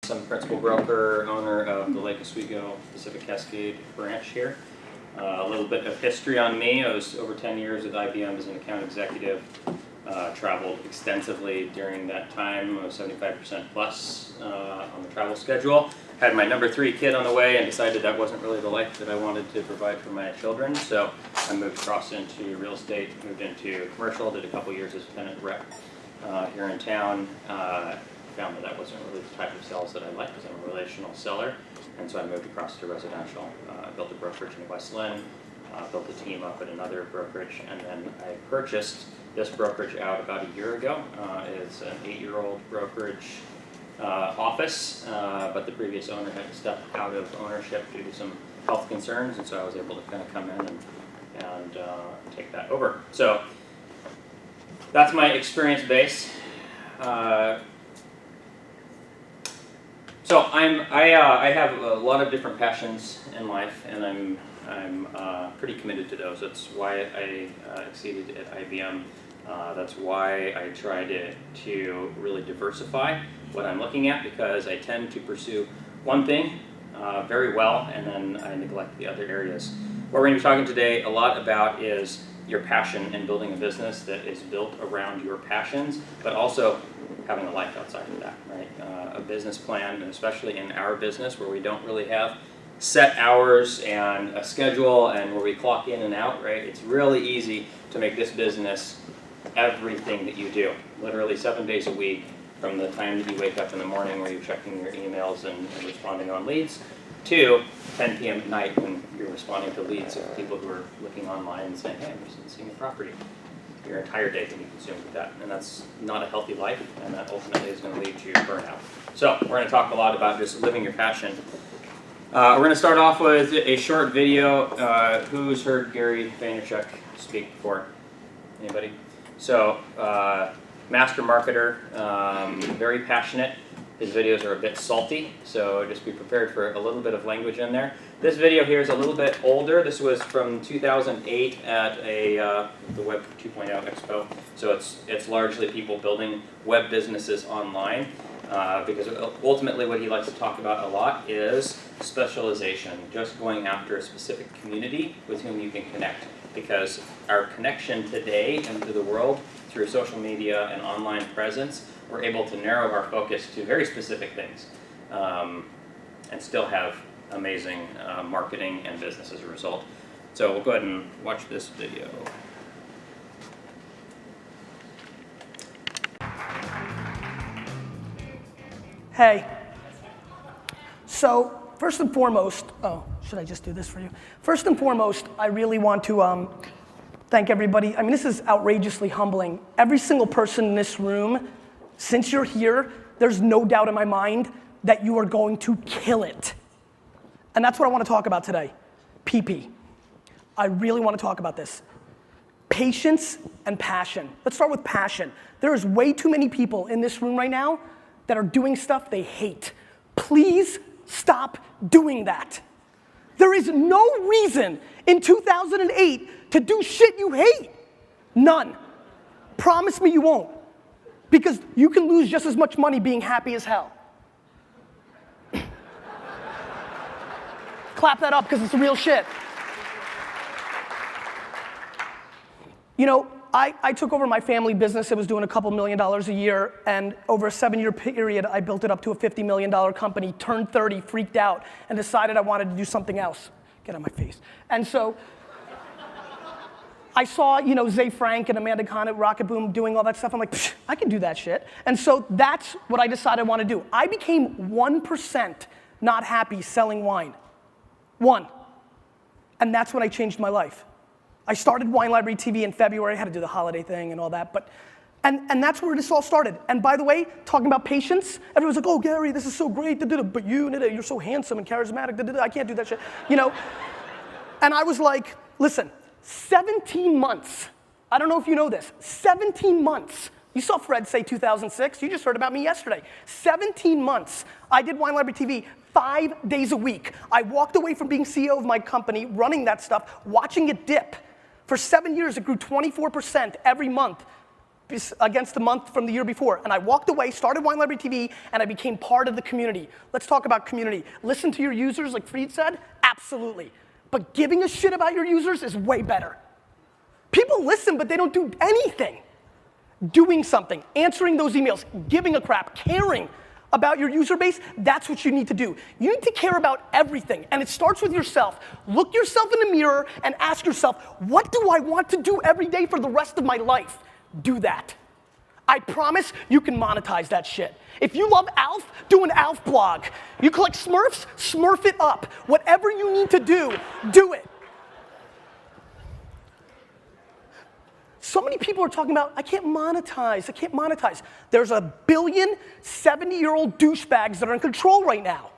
I'm principal broker, owner of the Lake Oswego Pacific Cascade branch here. A little bit of history on me. I was over 10 years at IBM as an account executive. Traveled extensively during that time. I was 75% plus on the travel schedule. Had my number 3 kid on the way and decided that wasn't really the life that I wanted to provide for my children. So I moved across into real estate, moved into commercial, did a couple years as a tenant rep here in town. Found that wasn't really the type of sales that I liked because I'm a relational seller. And so I moved across to residential. Built a brokerage in West Lynn, built a team up at another brokerage, and then I purchased this brokerage out about a year ago. It's an 8-year-old brokerage office, but the previous owner had stepped out of ownership due to some health concerns, and so I was able to kind of come in and take that over. So that's my experience base. So I have a lot of different passions in life, and I'm pretty committed to those. That's why I exceeded at IBM. That's why I try to really diversify what I'm looking at, because I tend to pursue one thing very well, and then I neglect the other areas. What we're going to be talking today a lot about is your passion and building a business that is built around your passions, but also having a life outside of that, right? A business plan, and especially in our business where we don't really have set hours and a schedule and where we clock in and out, right? It's really easy to make this business everything that you do, literally 7 days a week, from the time that you wake up in the morning where you're checking your emails and responding on leads, to 10 p.m. at night when you're responding to leads of people who are looking online and saying, hey, I'm interested in seeing a property. Your entire day can be consumed with that, and that's not a healthy life, and that ultimately is going to lead to burnout. So we're going to talk a lot about just living your passion. We're going to start off with a short video. Who's heard Gary Vaynerchuk speak before? Anybody? So, master marketer, very passionate. His videos are a bit salty, so just be prepared for a little bit of language in there. This video here is a little bit older. This was from 2008 at the Web 2.0 Expo. So it's largely people building web businesses online, because ultimately what he likes to talk about a lot is specialization, just going after a specific community with whom you can connect. Because our connection today into the world through social media and online presence, we're able to narrow our focus to very specific things and still have amazing marketing and business as a result. So we'll go ahead and watch this video. Hey. So first and foremost, should I just do this for you? First and foremost, I really want to thank everybody. I mean, this is outrageously humbling. Every single person in this room, since you're here, there's no doubt in my mind that you are going to kill it. And that's what I want to talk about today, PP. I really want to talk about this. Patience and passion. Let's start with passion. There is way too many people in this room right now that are doing stuff they hate. Please stop doing that. There is no reason in 2008 to do shit you hate. None. Promise me you won't. Because you can lose just as much money being happy as hell. Clap that up because it's real shit. You know, I took over my family business. It was doing a couple $1 million a year, and over a 7-year period, I built it up to a $50 million company, turned 30, freaked out, and decided I wanted to do something else. Get out of my face. And so, I saw, you know, Zay Frank and Amanda Khan at Rocket Boom doing all that stuff. I'm like, I can do that shit. And so that's what I decided I want to do. I became 1% not happy selling wine. 1. And that's when I changed my life. I started Wine Library TV in February. I had to do the holiday thing and all that. And that's where this all started. And by the way, talking about patience, everyone's like, oh, Gary, this is so great. But you're so handsome and charismatic. I can't do that shit. You know? And I was like, listen. 17 months. I don't know if you know this. 17 months. You saw Fred say 2006. You just heard about me yesterday. 17 months. I did Wine Library TV 5 days a week. I walked away from being CEO of my company, running that stuff, watching it dip. For 7 years, it grew 24% every month. against the month from the year before. And I walked away, started Wine Library TV, and I became part of the community. Let's talk about community. Listen to your users, like Fried said, absolutely. But giving a shit about your users is way better. People listen, but they don't do anything. Doing something, answering those emails, giving a crap, caring about your user base, that's what you need to do. You need to care about everything, and it starts with yourself. Look yourself in the mirror and ask yourself, what do I want to do every day for the rest of my life? Do that. I promise you can monetize that shit. If you love Alf, do an Alf blog. You collect Smurfs, Smurf it up. Whatever you need to do it. So many people are talking about, I can't monetize. There's a billion 70-year-old douchebags that are in control right now.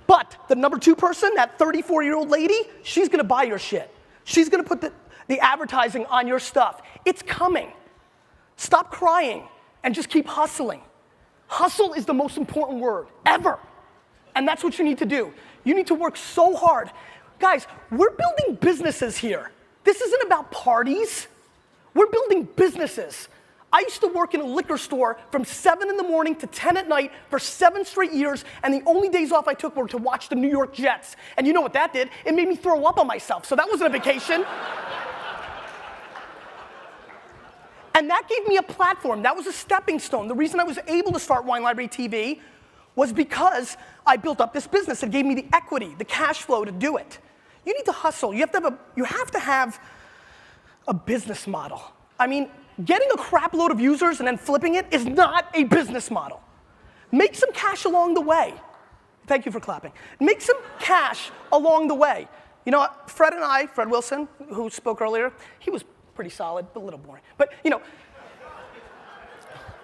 But the number 2 person, that 34-year-old lady, she's gonna buy your shit. She's gonna put the advertising on your stuff. It's coming. Stop crying and just keep hustling. Hustle is the most important word ever. And that's what you need to do. You need to work so hard. Guys, we're building businesses here. This isn't about parties. We're building businesses. I used to work in a liquor store from 7 in the morning to 10 at night for 7 straight years, and the only days off I took were to watch the New York Jets. And you know what that did? It made me throw up on myself, so that wasn't a vacation. And that gave me a platform. That was a stepping stone. The reason I was able to start Wine Library TV was because I built up this business. It gave me the equity, the cash flow to do it. You need to hustle. You have to have a business model. I mean, getting a crap load of users and then flipping it is not a business model. Make some cash along the way. Thank you for clapping. Make some cash along the way. You know, Fred Wilson, who spoke earlier, he was pretty solid, but a little boring. But, you know,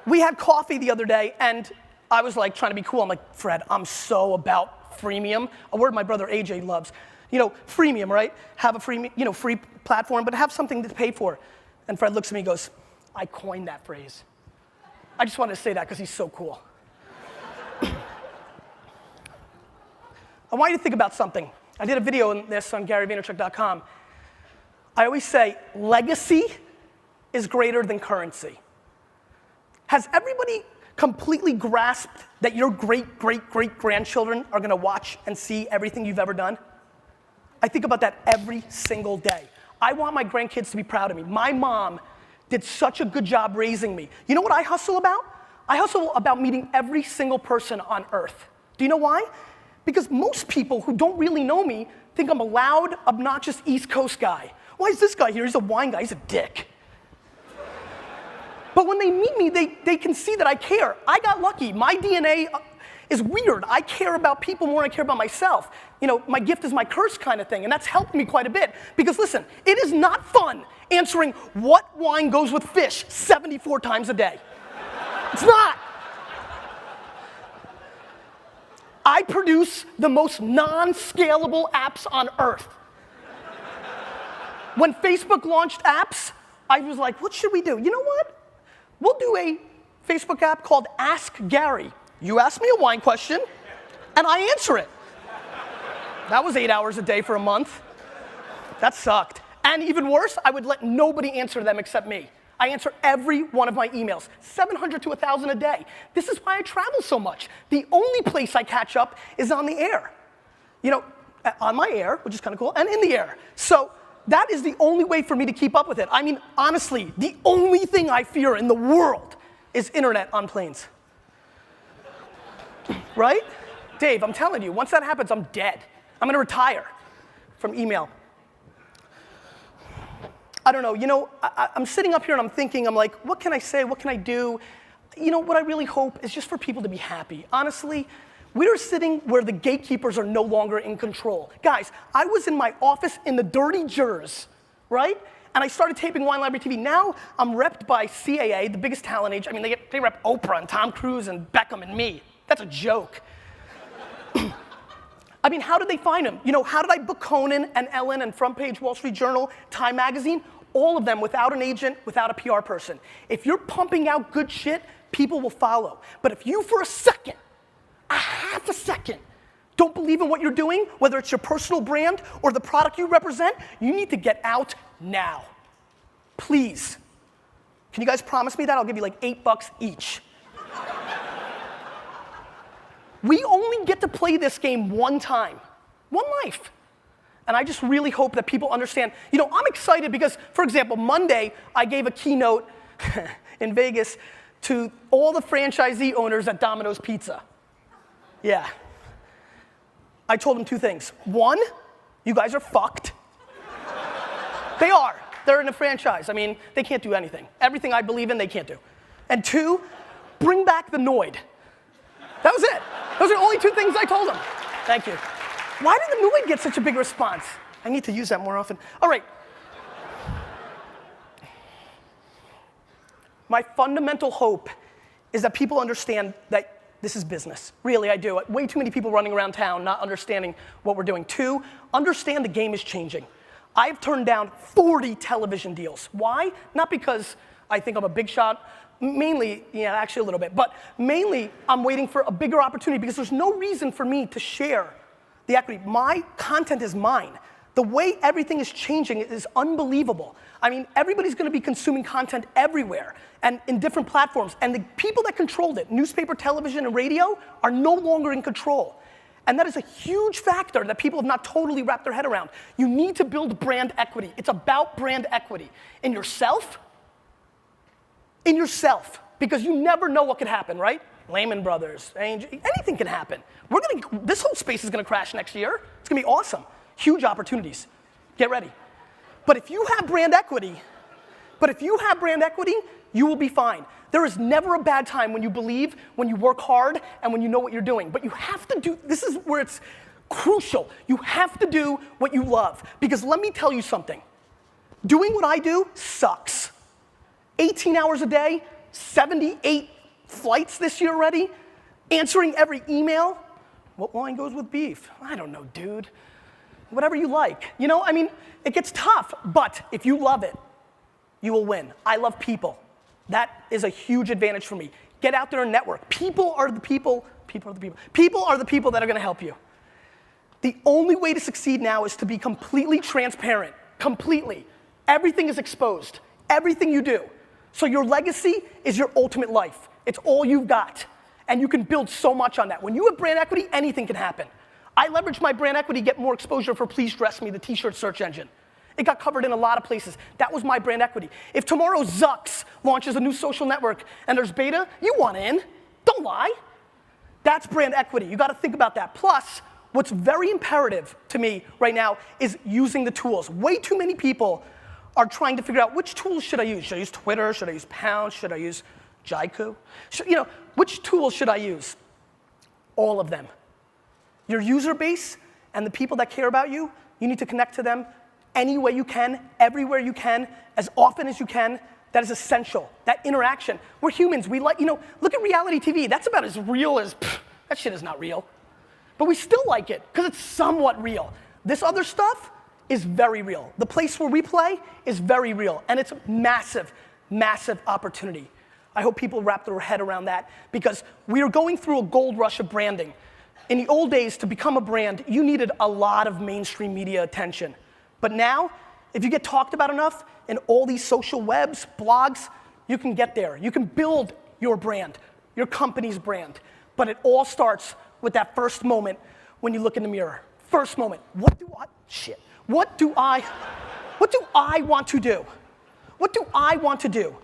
we had coffee the other day, and I was like trying to be cool. I'm like, Fred, I'm so about freemium, a word my brother AJ loves. You know, freemium, right? Have a free platform, but have something to pay for. And Fred looks at me and goes, I coined that phrase. I just wanted to say that because he's so cool. I want you to think about something. I did a video on this on GaryVaynerchuk.com. I always say, legacy is greater than currency. Has everybody completely grasped that your great-great-great-grandchildren are gonna watch and see everything you've ever done? I think about that every single day. I want my grandkids to be proud of me. My mom did such a good job raising me. You know what I hustle about? I hustle about meeting every single person on earth. Do you know why? Because most people who don't really know me think I'm a loud, obnoxious East Coast guy. Why is this guy here? He's a wine guy, he's a dick. But when they meet me, they can see that I care. I got lucky. My DNA is weird. I care about people more than I care about myself. You know, my gift is my curse kind of thing, and that's helped me quite a bit. Because listen, it is not fun answering what wine goes with fish 74 times a day. It's not. I produce the most non-scalable apps on earth. When Facebook launched apps, I was like, what should we do? You know what? We'll do a Facebook app called Ask Gary. You ask me a wine question, and I answer it. That was 8 hours a day for a month. That sucked. And even worse, I would let nobody answer them except me. I answer every one of my emails, 700 to 1,000 a day. This is why I travel so much. The only place I catch up is on the air. You know, on my air, which is kind of cool, and in the air. So that is the only way for me to keep up with it. I mean, honestly, the only thing I fear in the world is internet on planes. Right? Dave, I'm telling you, once that happens, I'm dead. I'm gonna retire from email. I don't know, you know, I'm sitting up here and I'm thinking, I'm like, what can I say, what can I do? You know, what I really hope is just for people to be happy. Honestly, we're sitting where the gatekeepers are no longer in control. Guys, I was in my office in the dirty jers, right? And I started taping Wine Library TV. Now I'm repped by CAA, the biggest talent age. I mean, they rep Oprah and Tom Cruise and Beckham and me. That's a joke. I mean, how did they find him? You know, how did I book Conan and Ellen and Front Page Wall Street Journal, Time Magazine? All of them without an agent, without a PR person. If you're pumping out good shit, people will follow. But if you for a second, a half a second, don't believe in what you're doing, whether it's your personal brand or the product you represent, you need to get out now. Please. Can you guys promise me that? I'll give you like $8 each. We only get to play this game one time, one life. And I just really hope that people understand. You know, I'm excited because, for example, Monday, I gave a keynote in Vegas to all the franchisee owners at Domino's Pizza. Yeah. I told them two things. One, you guys are fucked. They are. They're in a franchise. I mean, they can't do anything. Everything I believe in, they can't do. And two, bring back the Noid. That was it. Those are the only two things I told them. Thank you. Why did the Noid get such a big response? I need to use that more often. All right. My fundamental hope is that people understand that this is business. Really, I do. Way too many people running around town not understanding what we're doing. Two, understand the game is changing. I've turned down 40 television deals. Why? Not because I think I'm a big shot. Mainly, yeah, actually a little bit. But mainly, I'm waiting for a bigger opportunity because there's no reason for me to share the equity. My content is mine. The way everything is changing is unbelievable. I mean, everybody's gonna be consuming content everywhere and in different platforms. And the people that controlled it, newspaper, television, and radio, are no longer in control. And that is a huge factor that people have not totally wrapped their head around. You need to build brand equity. It's about brand equity in yourself, because you never know what could happen, right? Lehman Brothers, anything can happen. This whole space is gonna crash next year. It's gonna be awesome. Huge opportunities. Get ready. But if you have brand equity, you will be fine. There is never a bad time when you believe, when you work hard, and when you know what you're doing. But you have to do, this is where it's crucial. You have to do what you love. Because let me tell you something. Doing what I do sucks. 18 hours a day, 78 flights this year already, answering every email. What wine goes with beef? I don't know, dude. Whatever you like. You know, I mean, it gets tough, but if you love it, you will win. I love people. That is a huge advantage for me. Get out there and network. People are the people that are gonna help you. The only way to succeed now is to be completely transparent, completely. Everything is exposed, everything you do. So your legacy is your ultimate life. It's all you've got. And you can build so much on that. When you have brand equity, anything can happen. I leveraged my brand equity to get more exposure for Please Dress Me, the t-shirt search engine. It got covered in a lot of places. That was my brand equity. If tomorrow Zucks launches a new social network and there's beta, you want in. Don't lie. That's brand equity. You gotta think about that. Plus, what's very imperative to me right now is using the tools. Way too many people are trying to figure out which tools should I use. Should I use Twitter? Should I use Pound? Should I use Jaiku? Which tools should I use? All of them. Your user base and the people that care about you, you need to connect to them any way you can, everywhere you can, as often as you can. That is essential. That interaction. We're humans. We like, look at reality TV. That's about as real as, that shit is not real. But we still like it because it's somewhat real. This other stuff is very real. The place where we play is very real. And it's massive, massive opportunity. I hope people wrap their head around that because we are going through a gold rush of branding. In the old days, to become a brand, you needed a lot of mainstream media attention. But now, if you get talked about enough in all these social webs, blogs, you can get there. You can build your brand, your company's brand. But it all starts with that first moment when you look in the mirror. First moment. What do I want to do? What do I want to do?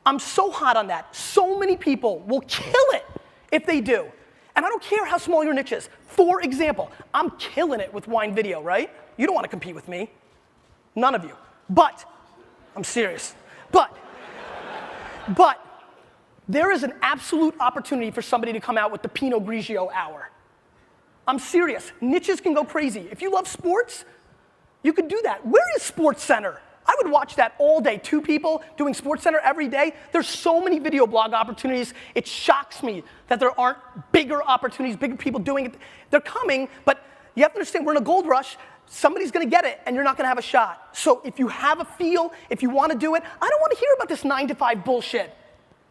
I'm so hot on that. So many people will kill it if they do. And I don't care how small your niche is. For example, I'm killing it with wine video, right? You don't want to compete with me. None of you. But, I'm serious. But, there is an absolute opportunity for somebody to come out with the Pinot Grigio hour. I'm serious. Niches can go crazy. If you love sports, you could do that. Where is Sports Center? I would watch that all day. 2 people doing Sports Center every day. There's so many video blog opportunities. It shocks me that there aren't bigger opportunities, bigger people doing it. They're coming, but you have to understand we're in a gold rush. Somebody's gonna get it and you're not gonna have a shot. So if you have a feel, if you wanna do it, I don't wanna hear about this 9 to 5 bullshit.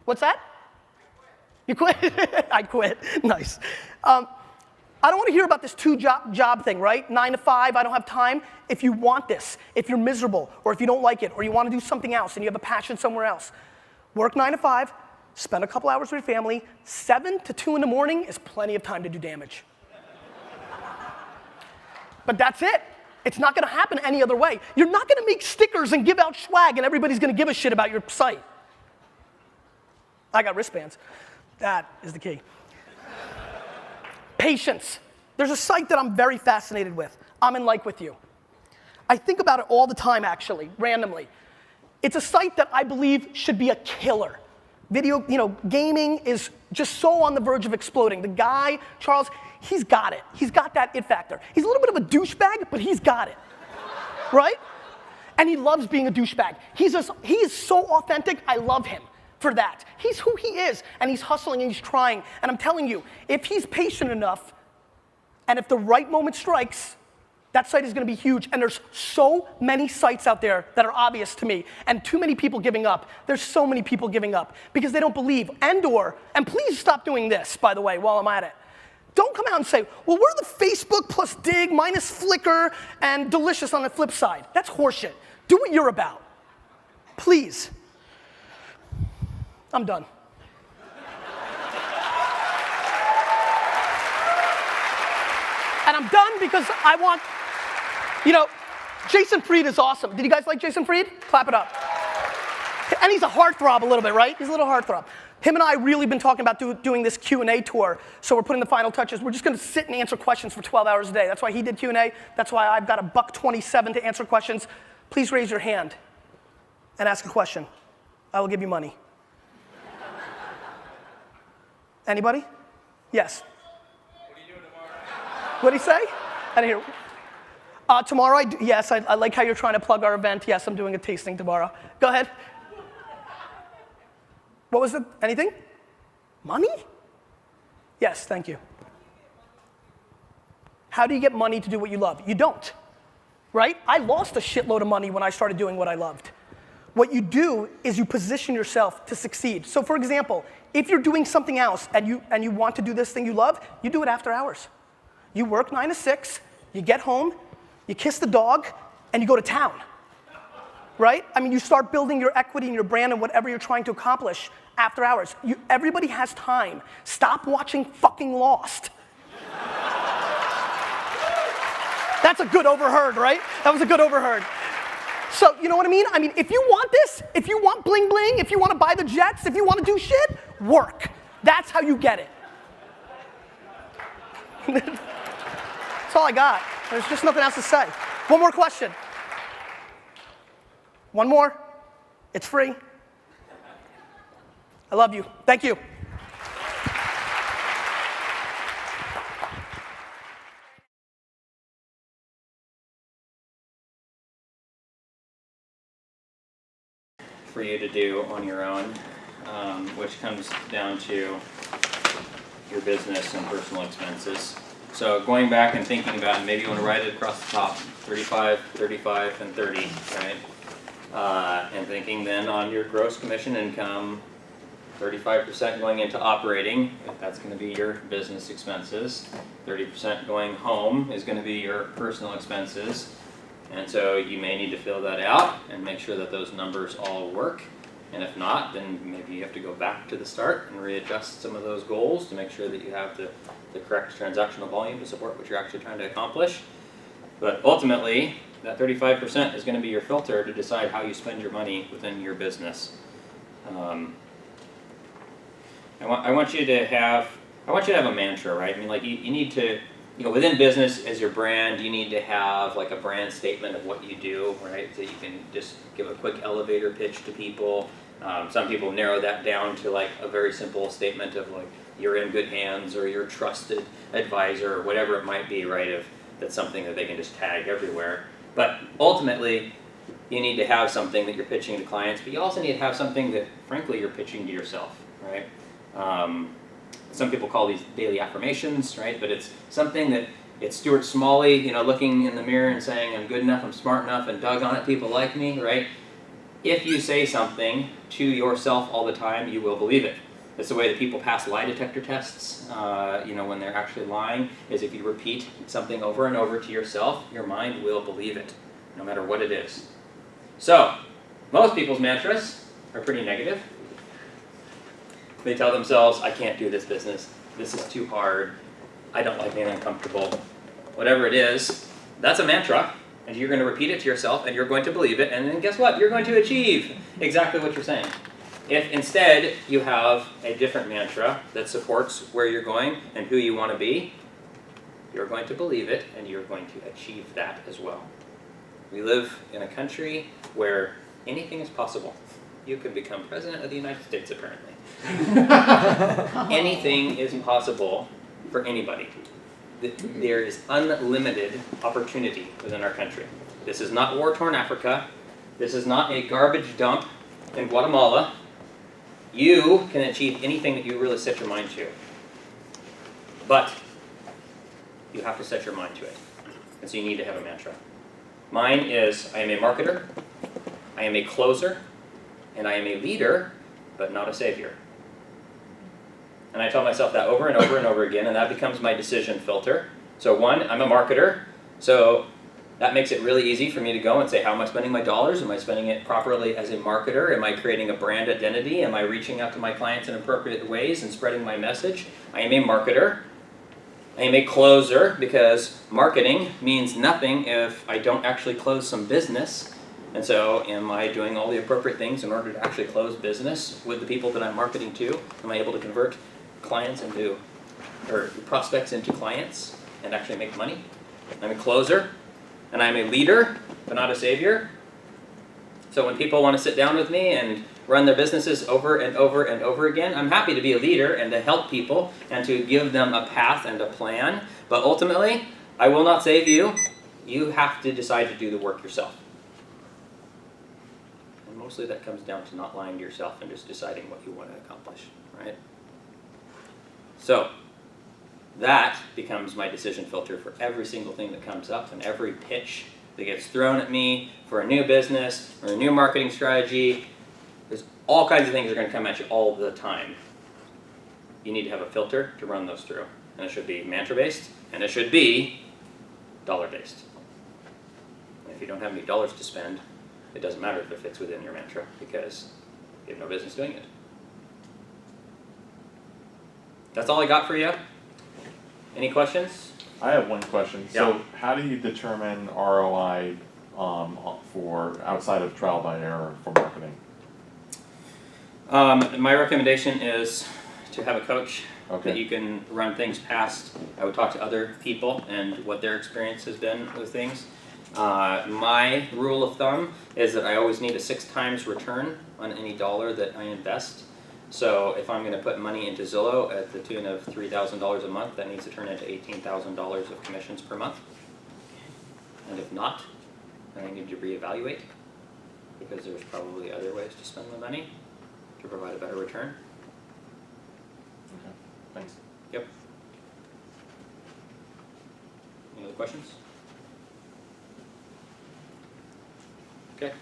What's that? You quit? I quit, nice. I don't want to hear about this 2-job thing, right? 9 to 5, I don't have time. If you want this, if you're miserable, or if you don't like it, or you want to do something else and you have a passion somewhere else, Work 9 to 5, spend a couple hours with your family. 7 to 2 in the morning is plenty of time to do damage. But that's it. It's not gonna happen any other way. You're not gonna make stickers and give out swag and everybody's gonna give a shit about your site. I got wristbands. That is the key. Patience. There's a site that I'm very fascinated with. I'm in like with you. I think about it all the time, actually, randomly. It's a site that I believe should be a killer. Video, gaming is just so on the verge of exploding. The guy, Charles, he's got it. He's got that it factor. He's a little bit of a douchebag, but he's got it, right? And he loves being a douchebag. He is so authentic, I love him for that. He's who he is, and he's hustling and he's trying. And I'm telling you, if he's patient enough, and if the right moment strikes, that site is gonna be huge. And there's so many sites out there that are obvious to me, and too many people giving up. There's so many people giving up because they don't believe, and please stop doing this, by the way, while I'm at it. Don't come out and say, well, we're the Facebook plus Dig minus Flickr and Delicious on the flip side. That's horseshit. Do what you're about. Please. I'm done. And I'm done because I want, Jason Fried is awesome. Did you guys like Jason Fried? Clap it up. And he's a heartthrob a little bit, right? He's a little heartthrob. Him and I really been talking about doing this Q&A tour, so we're putting the final touches. We're just gonna sit and answer questions for 12 hours a day. That's why he did Q&A. That's why I've got $1.27 to answer questions. Please raise your hand and ask a question. I will give you money. Anybody? Yes. What did he say? I didn't hear. Tomorrow, yes, I like how you're trying to plug our event. Yes, I'm doing a tasting tomorrow. Go ahead. What was it? Anything? Money? Yes, thank you. How do you get money to do what you love? You don't, right? I lost a shitload of money when I started doing what I loved. What you do is you position yourself to succeed. So for example, if you're doing something else and you want to do this thing you love, you do it after hours. You work 9 to 6, you get home, you kiss the dog, and you go to town, right? I mean, you start building your equity and your brand and whatever you're trying to accomplish after hours. Everybody has time. Stop watching fucking Lost. That's a good overheard, right? That was a good overheard. So, you know what I mean? I mean, if you want this, if you want bling bling, if you want to buy the jets, if you want to do shit, work. That's how you get it. That's all I got. There's just nothing else to say. One more question. One more. It's free. I love you. Thank you. For you to do on your own, which comes down to your business and personal expenses. So going back and thinking about, and maybe you want to write it across the top, 35, 35, and 30, right? And thinking then on your gross commission income, 35% going into operating, if that's going to be your business expenses. 30% going home is going to be your personal expenses. And so you may need to fill that out and make sure that those numbers all work. And if not, then maybe you have to go back to the start and readjust some of those goals to make sure that you have the correct transactional volume to support what you're actually trying to accomplish. But ultimately, that 35% is going to be your filter to decide how you spend your money within your business. I want you to have a mantra, right? I mean, like you need to, within business as your brand, you need to have like a brand statement of what you do, right? So you can just give a quick elevator pitch to people. Some people narrow that down to like a very simple statement of like, you're in good hands or you're a trusted advisor or whatever it might be, right? If that's something that they can just tag everywhere. But ultimately, you need to have something that you're pitching to clients, but you also need to have something that, frankly, you're pitching to yourself, right? Some people call these daily affirmations, right? But it's something that it's Stuart Smalley, looking in the mirror and saying, I'm good enough, I'm smart enough, and doggone it, people like me, right? If you say something to yourself all the time, you will believe it. That's the way that people pass lie detector tests, when they're actually lying, is if you repeat something over and over to yourself, your mind will believe it, no matter what it is. So, most people's mantras are pretty negative. They tell themselves, I can't do this business. This is too hard. I don't like being uncomfortable. Whatever it is, that's a mantra. And you're going to repeat it to yourself, and you're going to believe it. And then guess what? You're going to achieve exactly what you're saying. If instead you have a different mantra that supports where you're going and who you want to be, you're going to believe it, and you're going to achieve that as well. We live in a country where anything is possible. You can become president of the United States, apparently. Anything is possible for anybody. There is unlimited opportunity within our country. This is not war-torn Africa. This is not a garbage dump in Guatemala. You can achieve anything that you really set your mind to. But you have to set your mind to it. And so you need to have a mantra. Mine is, I am a marketer, I am a closer, and I am a leader, but not a savior. And I tell myself that over and over and over again, and that becomes my decision filter. So one, I'm a marketer, so that makes it really easy for me to go and say, how am I spending my dollars? Am I spending it properly as a marketer? Am I creating a brand identity? Am I reaching out to my clients in appropriate ways and spreading my message? I am a marketer. I am a closer, because marketing means nothing if I don't actually close some business. And so am I doing all the appropriate things in order to actually close business with the people that I'm marketing to? Am I able to convert clients into, or prospects into clients and actually make money? I'm a closer, and I'm a leader, but not a savior. So when people want to sit down with me and run their businesses over and over and over again, I'm happy to be a leader and to help people and to give them a path and a plan. But ultimately, I will not save you. You have to decide to do the work yourself. And mostly that comes down to not lying to yourself and just deciding what you want to accomplish, right? So that becomes my decision filter for every single thing that comes up and every pitch that gets thrown at me for a new business or a new marketing strategy. There's all kinds of things that are going to come at you all the time. You need to have a filter to run those through. And it should be mantra-based, and it should be dollar-based. And if you don't have any dollars to spend, it doesn't matter if it fits within your mantra, because you have no business doing it. That's all I got for you. Any questions? I have one question. Yeah. So how do you determine ROI for outside of trial by error for marketing? My recommendation is to have a coach Okay. that you can run things past. I would talk to other people and what their experience has been with things. My rule of thumb is that I always need a 6 times return on any dollar that I invest. So if I'm going to put money into Zillow at the tune of $3,000 a month, that needs to turn into $18,000 of commissions per month. And if not, then I need to reevaluate, because there's probably other ways to spend the money to provide a better return. Okay, thanks. Yep. Any other questions? Okay.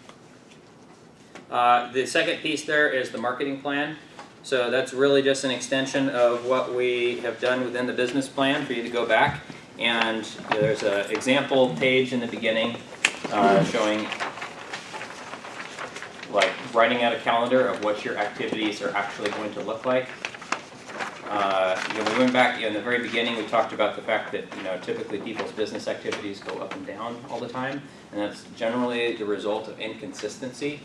The second piece there is the marketing plan. So that's really just an extension of what we have done within the business plan for you to go back. And there's an example page in the beginning showing, like, writing out a calendar of what your activities are actually going to look like. We went back in the very beginning, we talked about the fact that typically people's business activities go up and down all the time, and that's generally the result of inconsistency.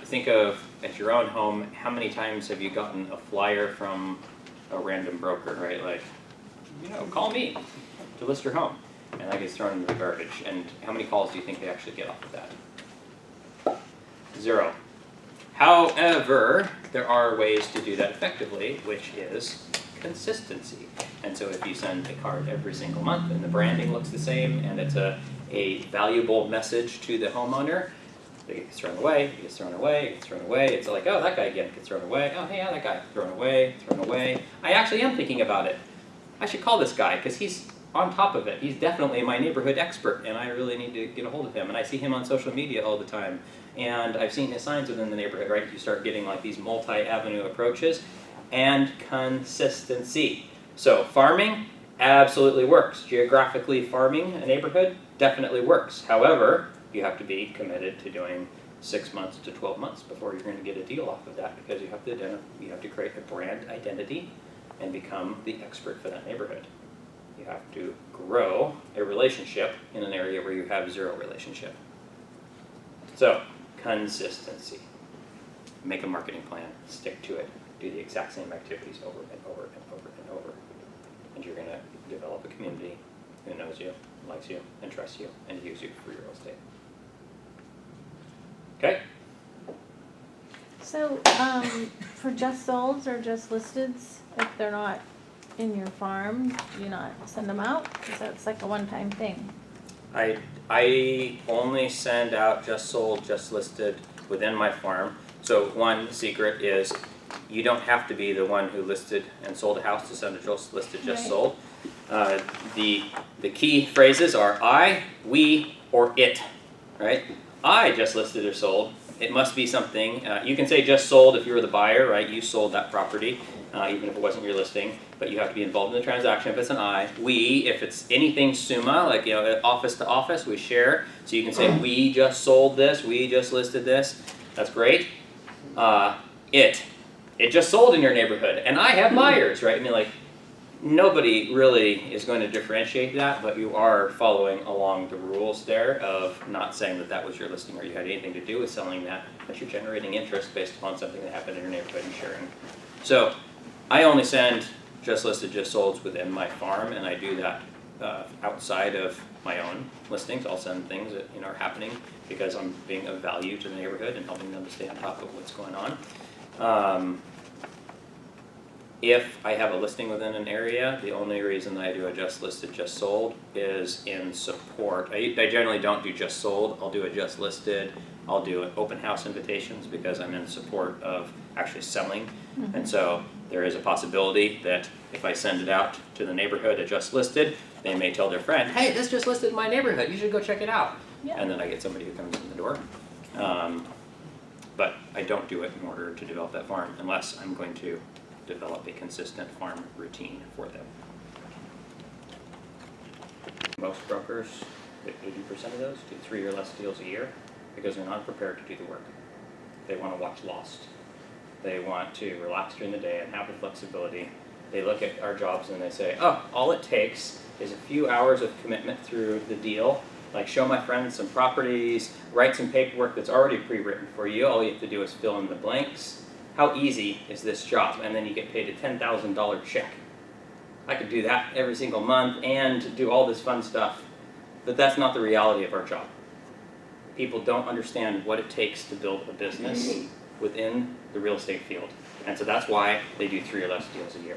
Think of, at your own home, how many times have you gotten a flyer from a random broker, right? Like, call me to list your home, and that gets thrown into the garbage. And how many calls do you think they actually get off of that? 0. However, there are ways to do that effectively, which is consistency. And so if you send a card every single month and the branding looks the same and it's a valuable message to the homeowner, it gets thrown away, it gets thrown away, it gets thrown away. It's like, oh, that guy again gets thrown away. Oh, hey, yeah, that guy thrown away, thrown away. I actually am thinking about it. I should call this guy because he's on top of it. He's definitely my neighborhood expert, and I really need to get a hold of him. And I see him on social media all the time. And I've seen his signs within the neighborhood, right? You start getting like these multi-avenue approaches. And consistency. So farming absolutely works. Geographically farming a neighborhood definitely works. However, you have to be committed to doing 6 months to 12 months before you're going to get a deal off of that, because you have to create a brand identity and become the expert for that neighborhood. You have to grow a relationship in an area where you have zero relationship. So, consistency. Make a marketing plan, stick to it, do the exact same activities over and over and over and over. And you're going to develop a community who knows you, likes you, and trusts you, and use you for your real estate. Okay? So, for just solds or just listeds, if they're not in your farm, do you not send them out? Because that's like a one-time thing. I only send out just sold, just listed within my farm. So one secret is you don't have to be the one who listed and sold a house to send a just listed, just Right. sold. The key phrases are I, we, or it, right? I just listed or sold. It must be something, you can say just sold if you were the buyer, right? You sold that property, even if it wasn't your listing, but you have to be involved in the transaction if it's an I. We, if it's anything SUMA, like, you know, office to office, we share. So you can say we just sold this, we just listed this. That's great. It just sold in your neighborhood, and I have buyers, right? I mean, like, nobody really is going to differentiate that, but you are following along the rules there of not saying that that was your listing or you had anything to do with selling that, but you're generating interest based upon something that happened in your neighborhood and sharing. So I only send just listed, just solds within my farm, and I do that outside of my own listings. I'll send things that, you know, are happening because I'm being of value to the neighborhood and helping them to stay on top of what's going on. If I have a listing within an area, the only reason I do a just listed, just sold is in support. I generally don't do just sold. I'll do a just listed. I'll do open house invitations because I'm in support of actually selling. Mm-hmm. And so there is a possibility that if I send it out to the neighborhood a just listed, they may tell their friend, hey, this just listed in my neighborhood. You should go check it out. Yeah. And then I get somebody who comes in the door. But I don't do it in order to develop that farm unless I'm going to develop a consistent farm routine for them. Most brokers, 80% of those, do 3 or less deals a year because they're not prepared to do the work. They want to watch Lost. They want to relax during the day and have the flexibility. They look at our jobs and they say, oh, all it takes is a few hours of commitment through the deal, like show my friends some properties, write some paperwork that's already pre-written for you. All you have to do is fill in the blanks. How easy is this job? And then you get paid a $10,000 check. I could do that every single month and do all this fun stuff, but that's not the reality of our job. People don't understand what it takes to build a business within the real estate field. And so that's why they do 3 or less deals a year.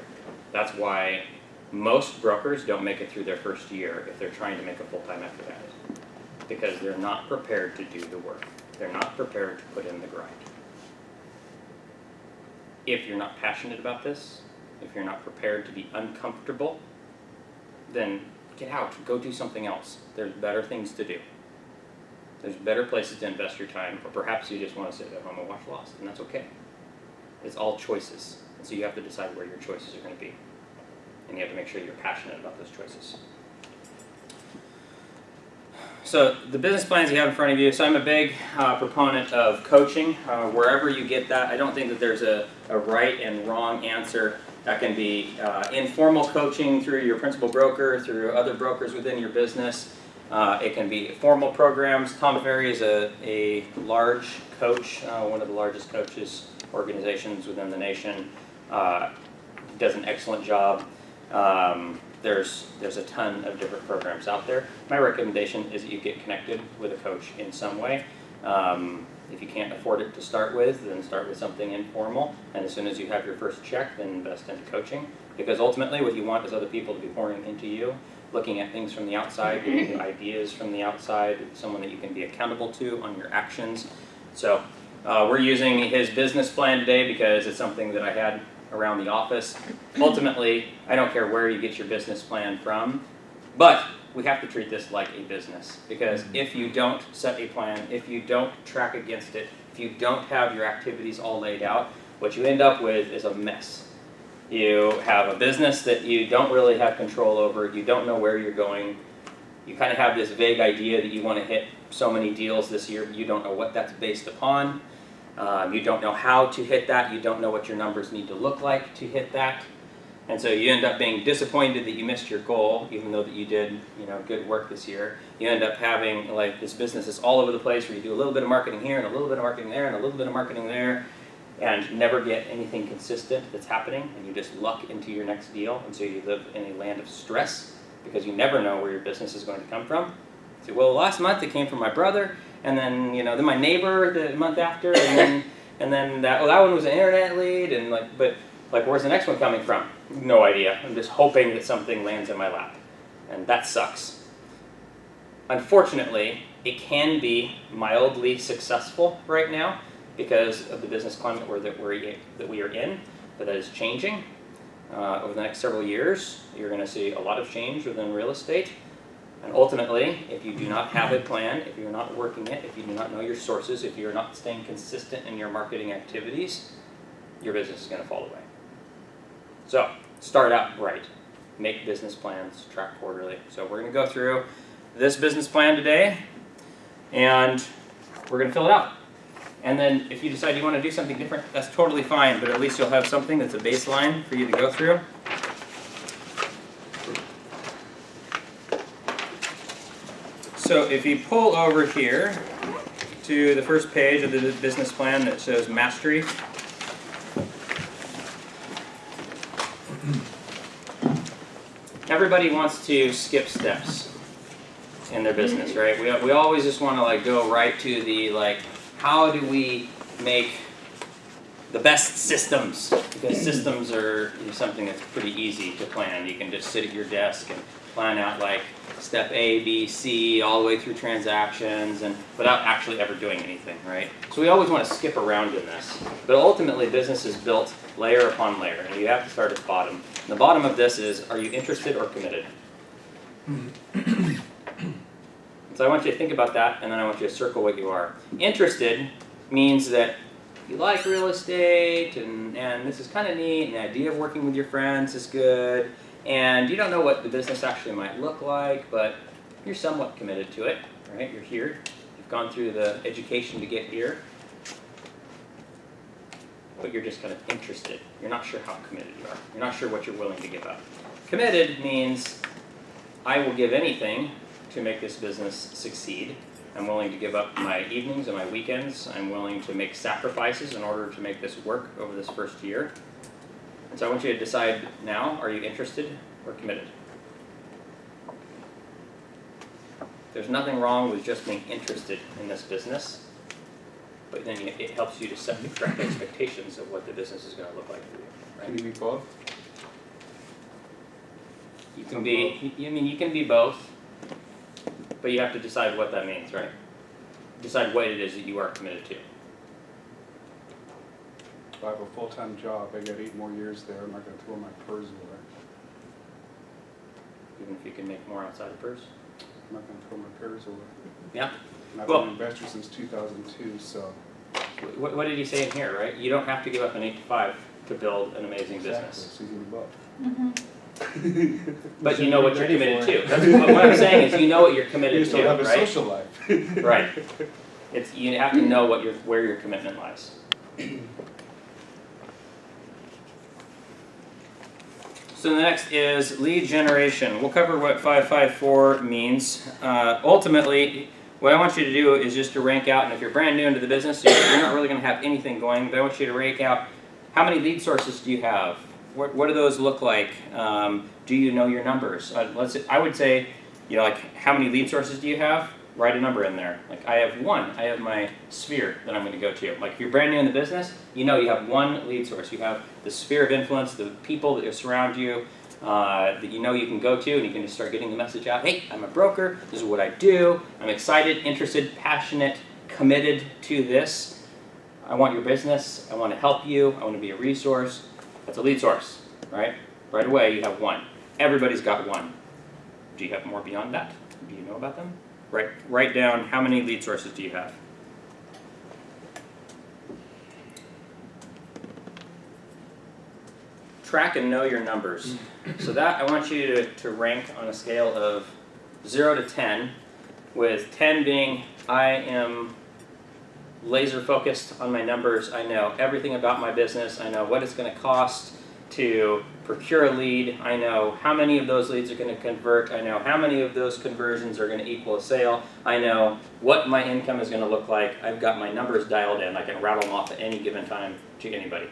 That's why most brokers don't make it through their first year if they're trying to make a full-time after that. Because they're not prepared to do the work. They're not prepared to put in the grind. If you're not passionate about this, if you're not prepared to be uncomfortable, then get out, go do something else. There's better things to do. There's better places to invest your time, or perhaps you just want to sit at home and watch Lost, and that's okay. It's all choices, and so you have to decide where your choices are going to be. And you have to make sure you're passionate about those choices. So the business plans you have in front of you, so I'm a big proponent of coaching. Wherever you get that, I don't think that there's a right and wrong answer. That can be informal coaching through your principal broker, through other brokers within your business. It can be formal programs. Tom Ferry is a large coach, one of the largest coaches organizations within the nation. Does an excellent job. There's a ton of different programs out there. My recommendation is that you get connected with a coach in some way. If you can't afford it to start with, then start with something informal. And as soon as you have your first check, then invest into coaching. Because ultimately what you want is other people to be pouring into you, looking at things from the outside, giving you ideas from the outside, someone that you can be accountable to on your actions. So we're using his business plan today because it's something that I had around the office. Ultimately, I don't care where you get your business plan from, but we have to treat this like a business, because if you don't set a plan, if you don't track against it, if you don't have your activities all laid out, what you end up with is a mess. You have a business that you don't really have control over, you don't know where you're going, You kind of have this vague idea that you want to hit so many deals this year, but you don't know what that's based upon. You don't know how to hit that. You don't know what your numbers need to look like to hit that. And so you end up being disappointed that you missed your goal, even though that you did, good work this year. You end up having like this business that's all over the place where you do a little bit of marketing here and a little bit of marketing there and a little bit of marketing there and never get anything consistent that's happening, and you just luck into your next deal. And so you live in a land of stress because you never know where your business is going to come from. So, well, last month it came from my brother, and then then my neighbor the month after, and then that one was an internet lead, and but where's the next one coming from? No idea. I'm just hoping that something lands in my lap, and that sucks. Unfortunately, it can be mildly successful right now because of the business climate that we are in, but that is changing. Over the next several years, you're going to see a lot of change within real estate. And ultimately, if you do not have a plan, if you're not working it, if you do not know your sources, if you're not staying consistent in your marketing activities, your business is going to fall away. So, start out right. Make business plans, track quarterly. So we're going to go through this business plan today, and we're going to fill it out. And then if you decide you want to do something different, that's totally fine, but at least you'll have something that's a baseline for you to go through. So if you pull over here to the first page of the business plan that says Mastery, everybody wants to skip steps in their business, right? We always just want to go right to the how do we make the best systems? Because systems are something that's pretty easy to plan. You can just sit at your desk and plan out step A, B, C, all the way through transactions, and without actually ever doing anything, right? So we always want to skip around in this. But ultimately, business is built layer upon layer, and you have to start at the bottom. And the bottom of this is, are you interested or committed? So I want you to think about that, and then I want you to circle what you are. Interested means that you like real estate, and this is kind of neat, and the idea of working with your friends is good, and you don't know what the business actually might look like, but you're somewhat committed to it, right? You're here. You've gone through the education to get here, but you're just kind of interested. You're not sure how committed you are. You're not sure what you're willing to give up. Committed means I will give anything to make this business succeed. I'm willing to give up my evenings and my weekends. I'm willing to make sacrifices in order to make this work over this first year. And so I want you to decide now, are you interested or committed? There's nothing wrong with just being interested in this business, but then it helps you to set the correct expectations of what the business is going to look like for you. Right? Can you be both? You can be, you can be both, but you have to decide what that means, right? Decide what it is that you are committed to. If I have a full-time job, I got 8 more years there, I'm not going to throw my PERS away. Even if you can make more outside of PERS. I'm not going to throw my PERS away. Yeah. And I've Well- been an investor since 2002, so. What did he say in here, right? You don't have to give up an 8 to 5 to build an amazing Exactly, business. so you can do both. Mm-hmm. But you know what you're committed to. That's what I'm saying is you know what you're committed You to, still have a right? social life. Right. You have to know where your commitment lies. So the next is lead generation. We'll cover what 554 means. Ultimately, what I want you to do is just to rank out, and if you're brand new into the business, you're not really going to have anything going, but I want you to rank out how many lead sources do you have? What do those look like? Do you know your numbers? I would say, how many lead sources do you have? Write a number in there. I have 1. I have my sphere that I'm going to go to. If you're brand new in the business, you have 1 lead source. You have the sphere of influence, the people that surround you, that you can go to, and you can just start getting the message out. Hey, I'm a broker. This is what I do. I'm excited, interested, passionate, committed to this. I want your business. I want to help you. I want to be a resource. That's a lead source, right? Right away, you have 1. Everybody's got 1. Do you have more beyond that? Do you know about them? Write down how many lead sources do you have. Track and know your numbers. So that I want you to rank on a scale of 0 to 10, with 10 being I am laser focused on my numbers. I know everything about my business. I know what it's going to cost to procure a lead. I know how many of those leads are going to convert. I know how many of those conversions are going to equal a sale. I know what my income is going to look like. I've got my numbers dialed in. I can rattle them off at any given time to anybody.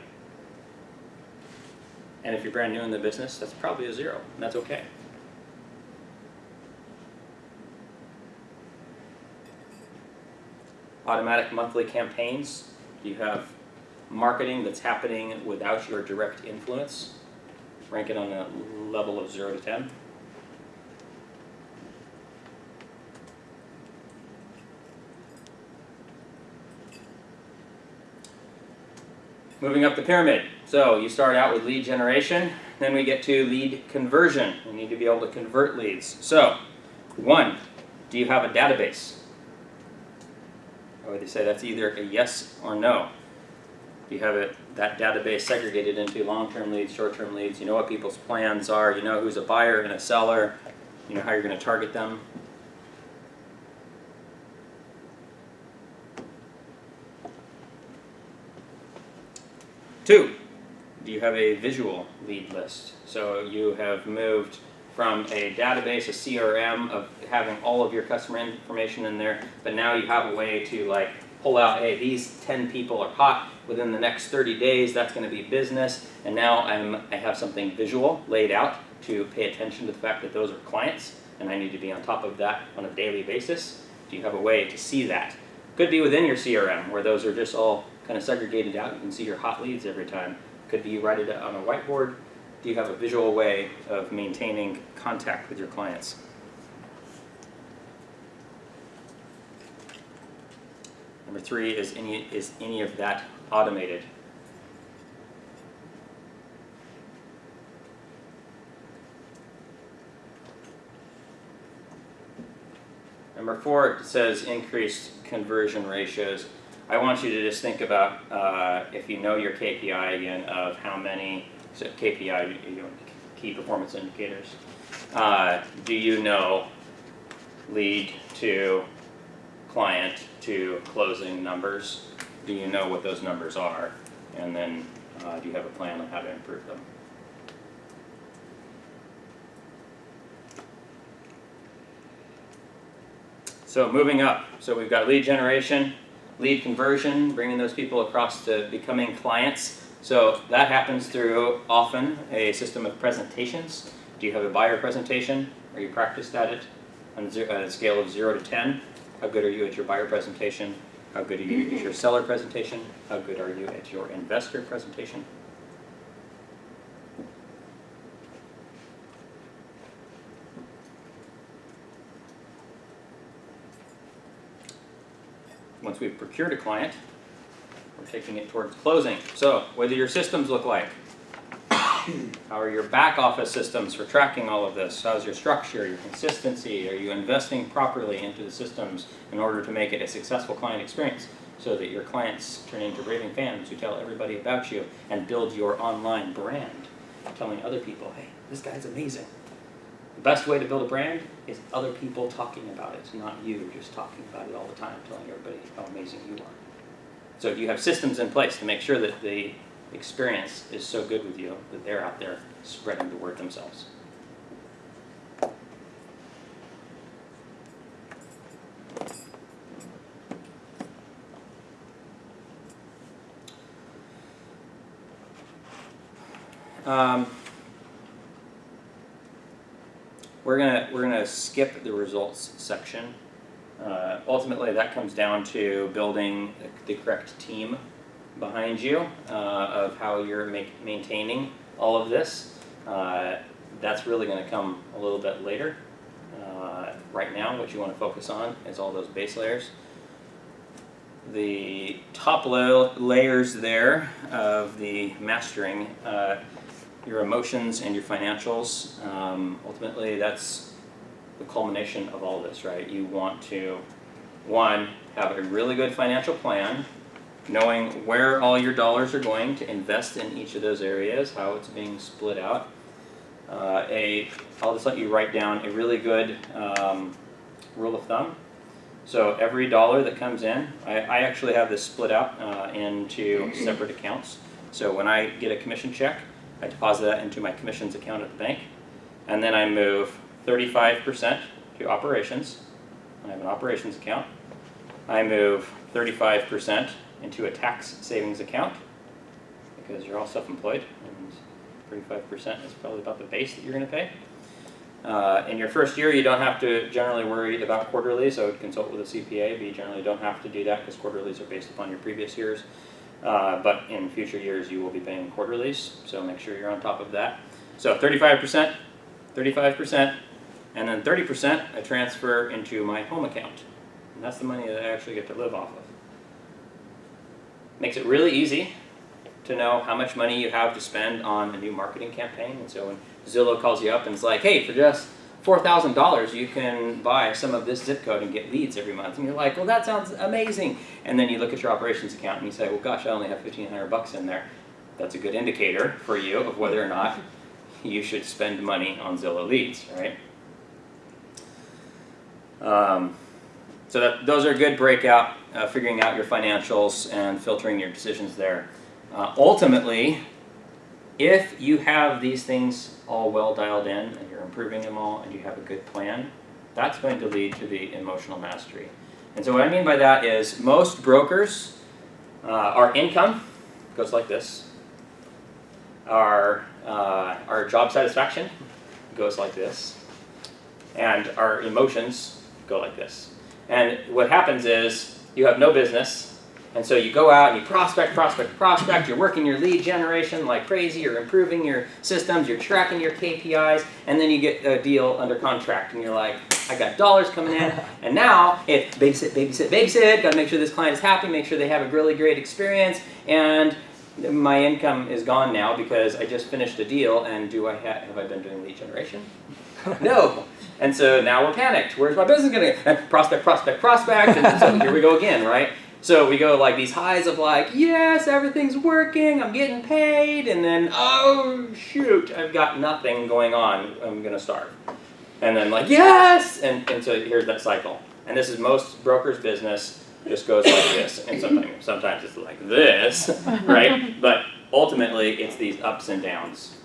And if you're brand new in the business, that's probably a 0, and that's okay. Automatic monthly campaigns. You have marketing that's happening without your direct influence. Rank it on a level of 0 to 10. Moving up the pyramid. So you start out with lead generation, then we get to lead conversion. You need to be able to convert leads. So, 1, do you have a database? I would say that's either a yes or no. Do you have that database segregated into long-term leads, short-term leads? You know what people's plans are. You know who's a buyer and a seller. You know how you're going to target them. Two, do you have a visual lead list? So you have moved from a database, a CRM, of having all of your customer information in there, but now you have a way to like pull out, hey, these 10 people are hot within the next 30 days, that's going to be business, and now I have something visual laid out to pay attention to the fact that those are clients, and I need to be on top of that on a daily basis. Do you have a way to see that? Could be within your CRM, where those are just all kind of segregated out. You can see your hot leads every time. Could be you write it on a whiteboard. Do you have a visual way of maintaining contact with your clients? Number 3, is any of that automated? Number 4, it says increased conversion ratios. I want you to just think about if you know your KPI again of how many, so KPI, key performance indicators. Do you know lead to client to closing numbers? Do you know what those numbers are? And then do you have a plan on how to improve them? So moving up, so we've got lead generation, lead conversion, bringing those people across to becoming clients. So that happens through often a system of presentations. Do you have a buyer presentation? Are you practiced at it on a scale of 0 to 10? How good are you at your buyer presentation? How good are you at your seller presentation? How good are you at your investor presentation? Once we've procured a client, we're taking it towards closing. So, what do your systems look like? How are your back office systems for tracking all of this? How's your structure, your consistency? Are you investing properly into the systems in order to make it a successful client experience so that your clients turn into raving fans who tell everybody about you and build your online brand, telling other people, hey, this guy's amazing. The best way to build a brand is other people talking about it, not you just talking about it all the time, telling everybody how amazing you are. So you have systems in place to make sure that the experience is so good with you that they're out there spreading the word themselves. We're gonna skip the results section. Ultimately, that comes down to building the correct team behind you of how you're maintaining all of this. That's really going to come a little bit later. Right now, what you want to focus on is all those base layers. The top layers there of the mastering, your emotions and your financials, ultimately that's the culmination of all this, right? You want to, 1, have a really good financial plan, knowing where all your dollars are going to invest in each of those areas, how it's being split out. I'll just let you write down a really good rule of thumb. So every dollar that comes in, I actually have this split out into separate accounts. So when I get a commission check, I deposit that into my commissions account at the bank. And then I move 35% to operations. I have an operations account. I move 35% into a tax savings account because you're all self-employed and 35% is probably about the base that you're going to pay. In your first year, you don't have to generally worry about quarterlies. I would consult with a CPA, but you generally don't have to do that because quarterlies are based upon your previous years. But in future years, you will be paying quarterlies, so make sure you're on top of that. So 35%, 35%, and then 30% I transfer into my home account. And that's the money that I actually get to live off of. Makes it really easy to know how much money you have to spend on a new marketing campaign. And so when Zillow calls you up and it's like, hey, for just $4,000, you can buy some of this zip code and get leads every month. And you're like, well, that sounds amazing. And then you look at your operations account and you say, well, gosh, I only have $1,500 in there. That's a good indicator for you of whether or not you should spend money on Zillow leads, right? So those are good breakout, figuring out your financials and filtering your decisions there. Ultimately, if you have these things all well dialed in and you're improving them all and you have a good plan, that's going to lead to the emotional mastery. And so what I mean by that is most brokers, our income goes like this. Our job satisfaction goes like this. And our emotions go like this. And what happens is you have no business. And so you go out and you prospect, you're working your lead generation like crazy, you're improving your systems, you're tracking your KPIs, and then you get a deal under contract and you're like, I got dollars coming in, and now it's babysit, gotta make sure this client is happy, make sure they have a really great experience, and my income is gone now because I just finished a deal, and have I been doing lead generation? No. And so now we're panicked. Where's my business gonna go? Prospect, and so here we go again, right? So we go like these highs of like, yes, everything's working, I'm getting paid, and then, oh shoot, I've got nothing going on, I'm gonna starve. And then like, yes! And so here's that cycle. And this is most brokers' business, just goes like this. And sometimes it's like this, right? But ultimately, it's these ups and downs.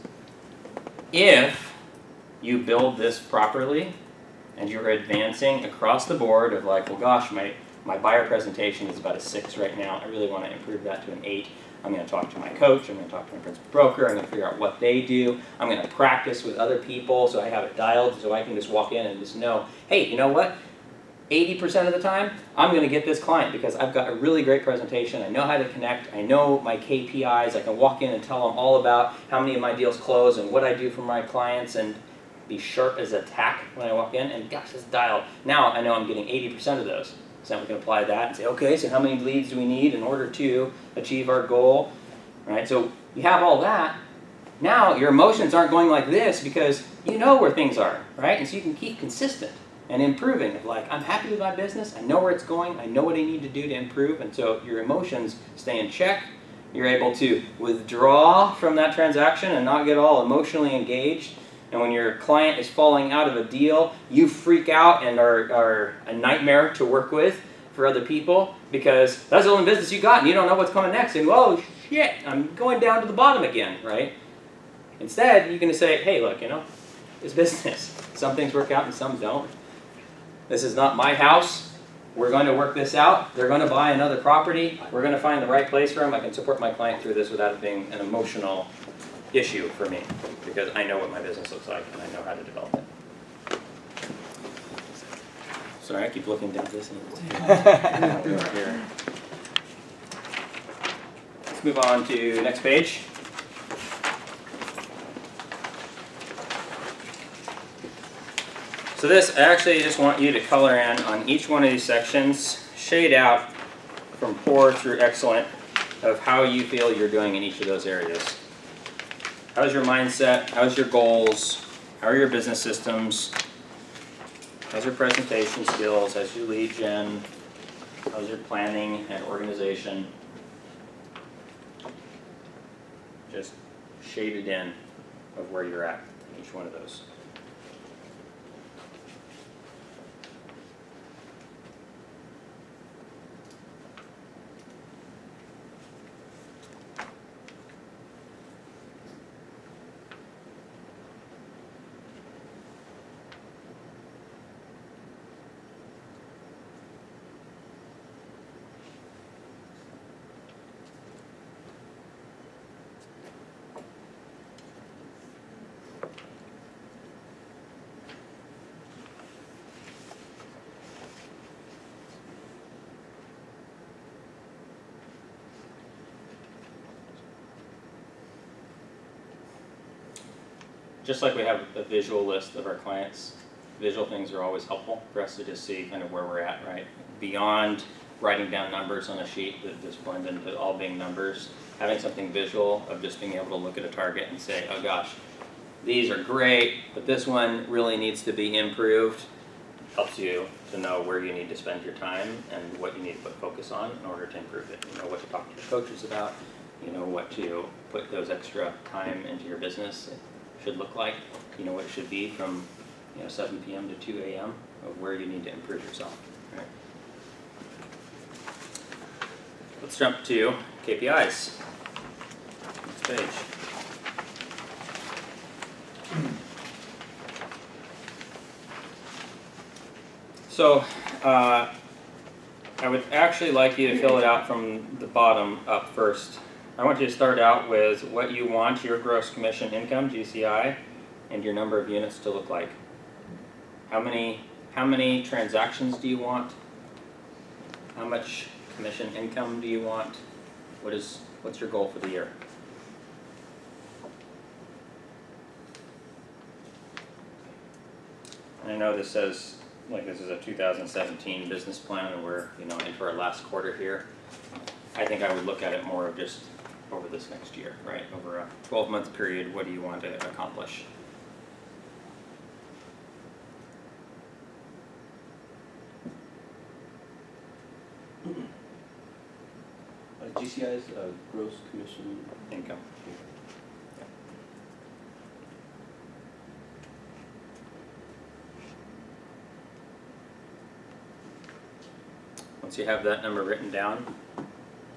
If you build this properly, and you're advancing across the board of like, well gosh, my buyer presentation is about a 6 right now. I really want to improve that to an 8. I'm going to talk to my coach. I'm going to talk to my principal broker. I'm going to figure out what they do. I'm going to practice with other people so I have it dialed so I can just walk in and just know, hey, you know what? 80% of the time, I'm going to get this client because I've got a really great presentation. I know how to connect. I know my KPIs. I can walk in and tell them all about how many of my deals close and what I do for my clients and be sharp as a tack when I walk in. And gosh, it's dialed. Now I know I'm getting 80% of those. So we can apply that and say, okay, so how many leads do we need in order to achieve our goal? Right? So you have all that. Now your emotions aren't going like this because you know where things are, right? And so you can keep consistent and improving. Like, I'm happy with my business. I know where it's going. I know what I need to do to improve. And so your emotions stay in check. You're able to withdraw from that transaction and not get all emotionally engaged. And when your client is falling out of a deal, you freak out and are a nightmare to work with for other people because that's the only business you got and you don't know what's coming next. And, whoa, shit, I'm going down to the bottom again, right? Instead, you're going to say, hey, look, it's business. Some things work out and some don't. This is not my house. We're going to work this out. They're going to buy another property. We're going to find the right place for them. I can support my client through this without it being an emotional issue for me because I know what my business looks like and I know how to develop it. Sorry, I keep looking down this here. Let's move on to next page. So this, I actually just want you to color in on each one of these sections, shade out from poor through excellent of how you feel you're doing in each of those areas. How's your mindset? How's your goals? How are your business systems? How's your presentation skills? How's your lead gen? How's your planning and organization? Just shade it in of where you're at. each one of those. Just like we have a visual list of our clients, visual things are always helpful for us to just see kind of where we're at, right? Beyond writing down numbers on a sheet that just blend into all being numbers, having something visual of just being able to look at a target and say, oh gosh, these are great, but this one really needs to be improved, helps you to know where you need to spend your time and what you need to put focus on in order to improve it. You know what to talk to your coaches about, you know what to put those extra time into your business should look like, you know what it should be from 7 p.m. to 2 a.m. of where you need to improve yourself. Right. Let's jump to KPIs. Next page. So I would actually like you to fill it out from the bottom up first. I want you to start out with what you want your gross commission income, GCI, and your number of units to look like. How many transactions do you want? How much commission income do you want? What's your goal for the year? And I know this says, like this is a 2017 business plan and we're into our last quarter here. I think I would look at it more of just over this next year, right? Over a 12-month period, what do you want to accomplish? GCI is gross commission Income. Once you have that number written down,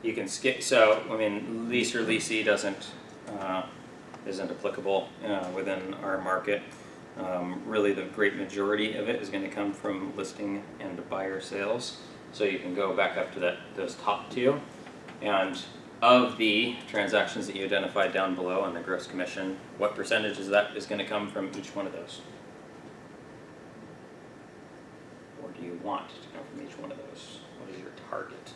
you can skip. So, I mean, lease or leasee isn't applicable within our market. Really, the great majority of it is going to come from listing and buyer sales. So you can go back up to those top two, and of the transactions that you identified down below on the gross commission, what percentage is that is going to come from each one of those? Or do you want to come from each one of those? What is your target?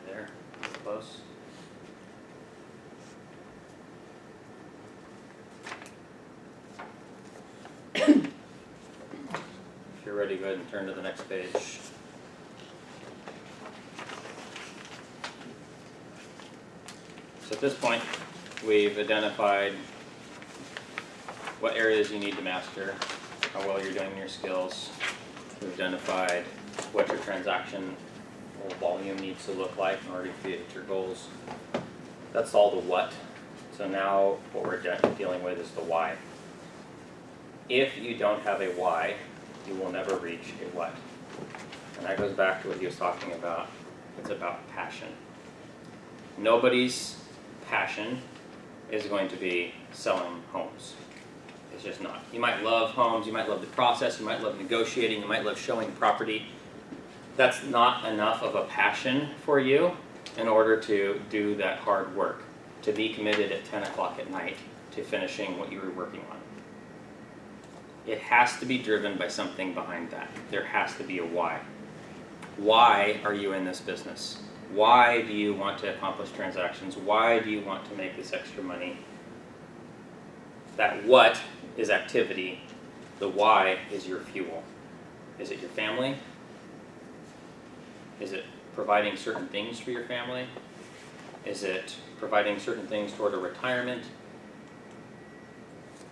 There, close. If you're ready, go ahead and turn to the next page. So at this point, we've identified what areas you need to master, how well you're doing in your skills. We've identified what your transaction volume needs to look like in order to hit your goals. That's all the what. So now what we're dealing with is the why. If you don't have a why, you will never reach a what. And that goes back to what he was talking about. It's about passion. Nobody's passion is going to be selling homes. It's just not. You might love homes, you might love the process, you might love negotiating, you might love showing property. That's not enough of a passion for you in order to do that hard work, to be committed at 10 o'clock at night to finishing what you were working on. It has to be driven by something behind that. There has to be a why. Why are you in this business? Why do you want to accomplish transactions? Why do you want to make this extra money? That what is activity. The why is your fuel. Is it your family? Is it providing certain things for your family? Is it providing certain things toward a retirement?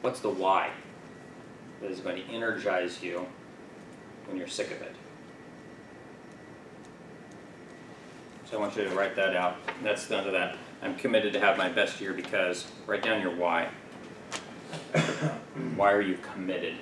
What's the why that is going to energize you when you're sick of it? So I want you to write that out. That's the end of that. I'm committed to have my best year because, write down your why. Why are you committed?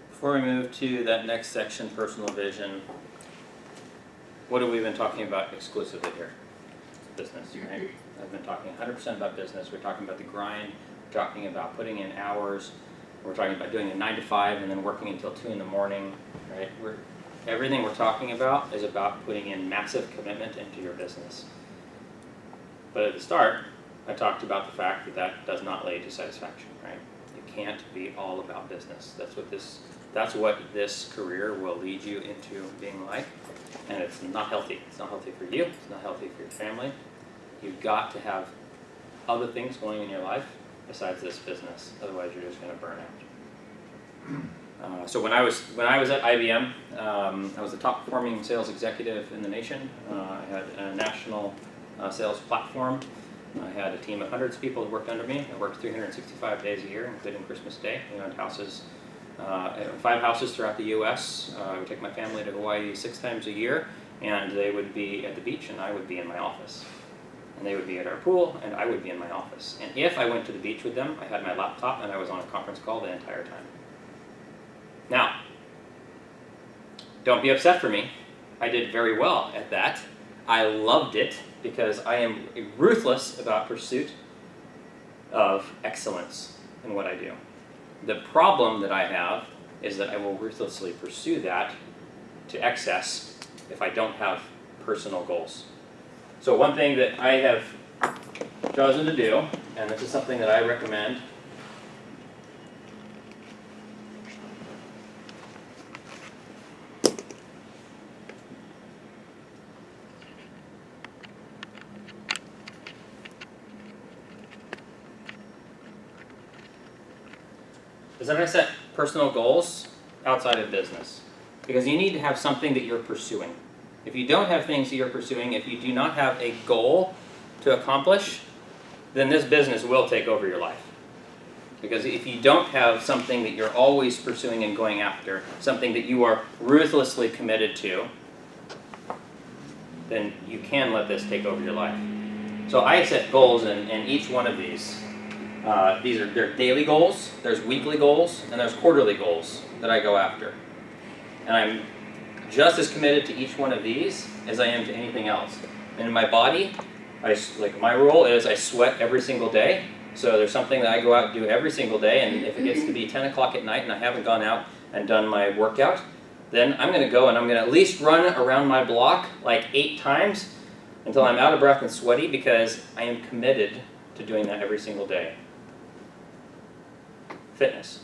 Before we move to that next section, personal vision, what have we been talking about exclusively here? Business, right? I've been talking 100% about business. We're talking about the grind. We're talking about putting in hours. We're talking about doing a 9 to 5 and then working until 2 in the morning, right? Everything we're talking about is about putting in massive commitment into your business. But at the start, I talked about the fact that that does not lead to satisfaction, right? You can't be all about business. That's what this career will lead you into being like, and it's not healthy. It's not healthy for you. It's not healthy for your family. You've got to have other things going in your life besides this business. Otherwise, you're just going to burn So when I was at IBM, I was the top performing sales executive in the nation. I had a national sales platform. I had a team of hundreds of people that worked under me. I worked 365 days a year, including Christmas Day. We owned houses, 5 houses throughout the U.S. I would take my family to Hawaii 6 times a year, and they would be at the beach, and I would be in my office. And they would be at our pool, and I would be in my office. And if I went to the beach with them, I had my laptop, and I was on a conference call the entire time. Now, don't be upset for me. I did very well at that. I loved it because I am ruthless about pursuit of excellence in what I do. The problem that I have is that I will ruthlessly pursue that to excess if I don't have personal goals. So one thing that I have chosen to do, and this is something that I recommend, is that I set personal goals outside of business. Because you need to have something that you're pursuing. If you don't have things that you're pursuing, if you do not have a goal to accomplish, then this business will take over your life. Because if you don't have something that you're always pursuing and going after, something that you are ruthlessly committed to, then you can let this take over your life. So I set goals in each one of these. They're daily goals, there's weekly goals, and there's quarterly goals that I go after. And I'm just as committed to each one of these as I am to anything else. And in my body, my rule is I sweat every single day. So there's something that I go out and do every single day, and if it gets to be 10 o'clock at night and I haven't gone out and done my workout, then I'm going to go and I'm going to at least run around my block like 8 times until I'm out of breath and sweaty, because I am committed to doing that every single day. Fitness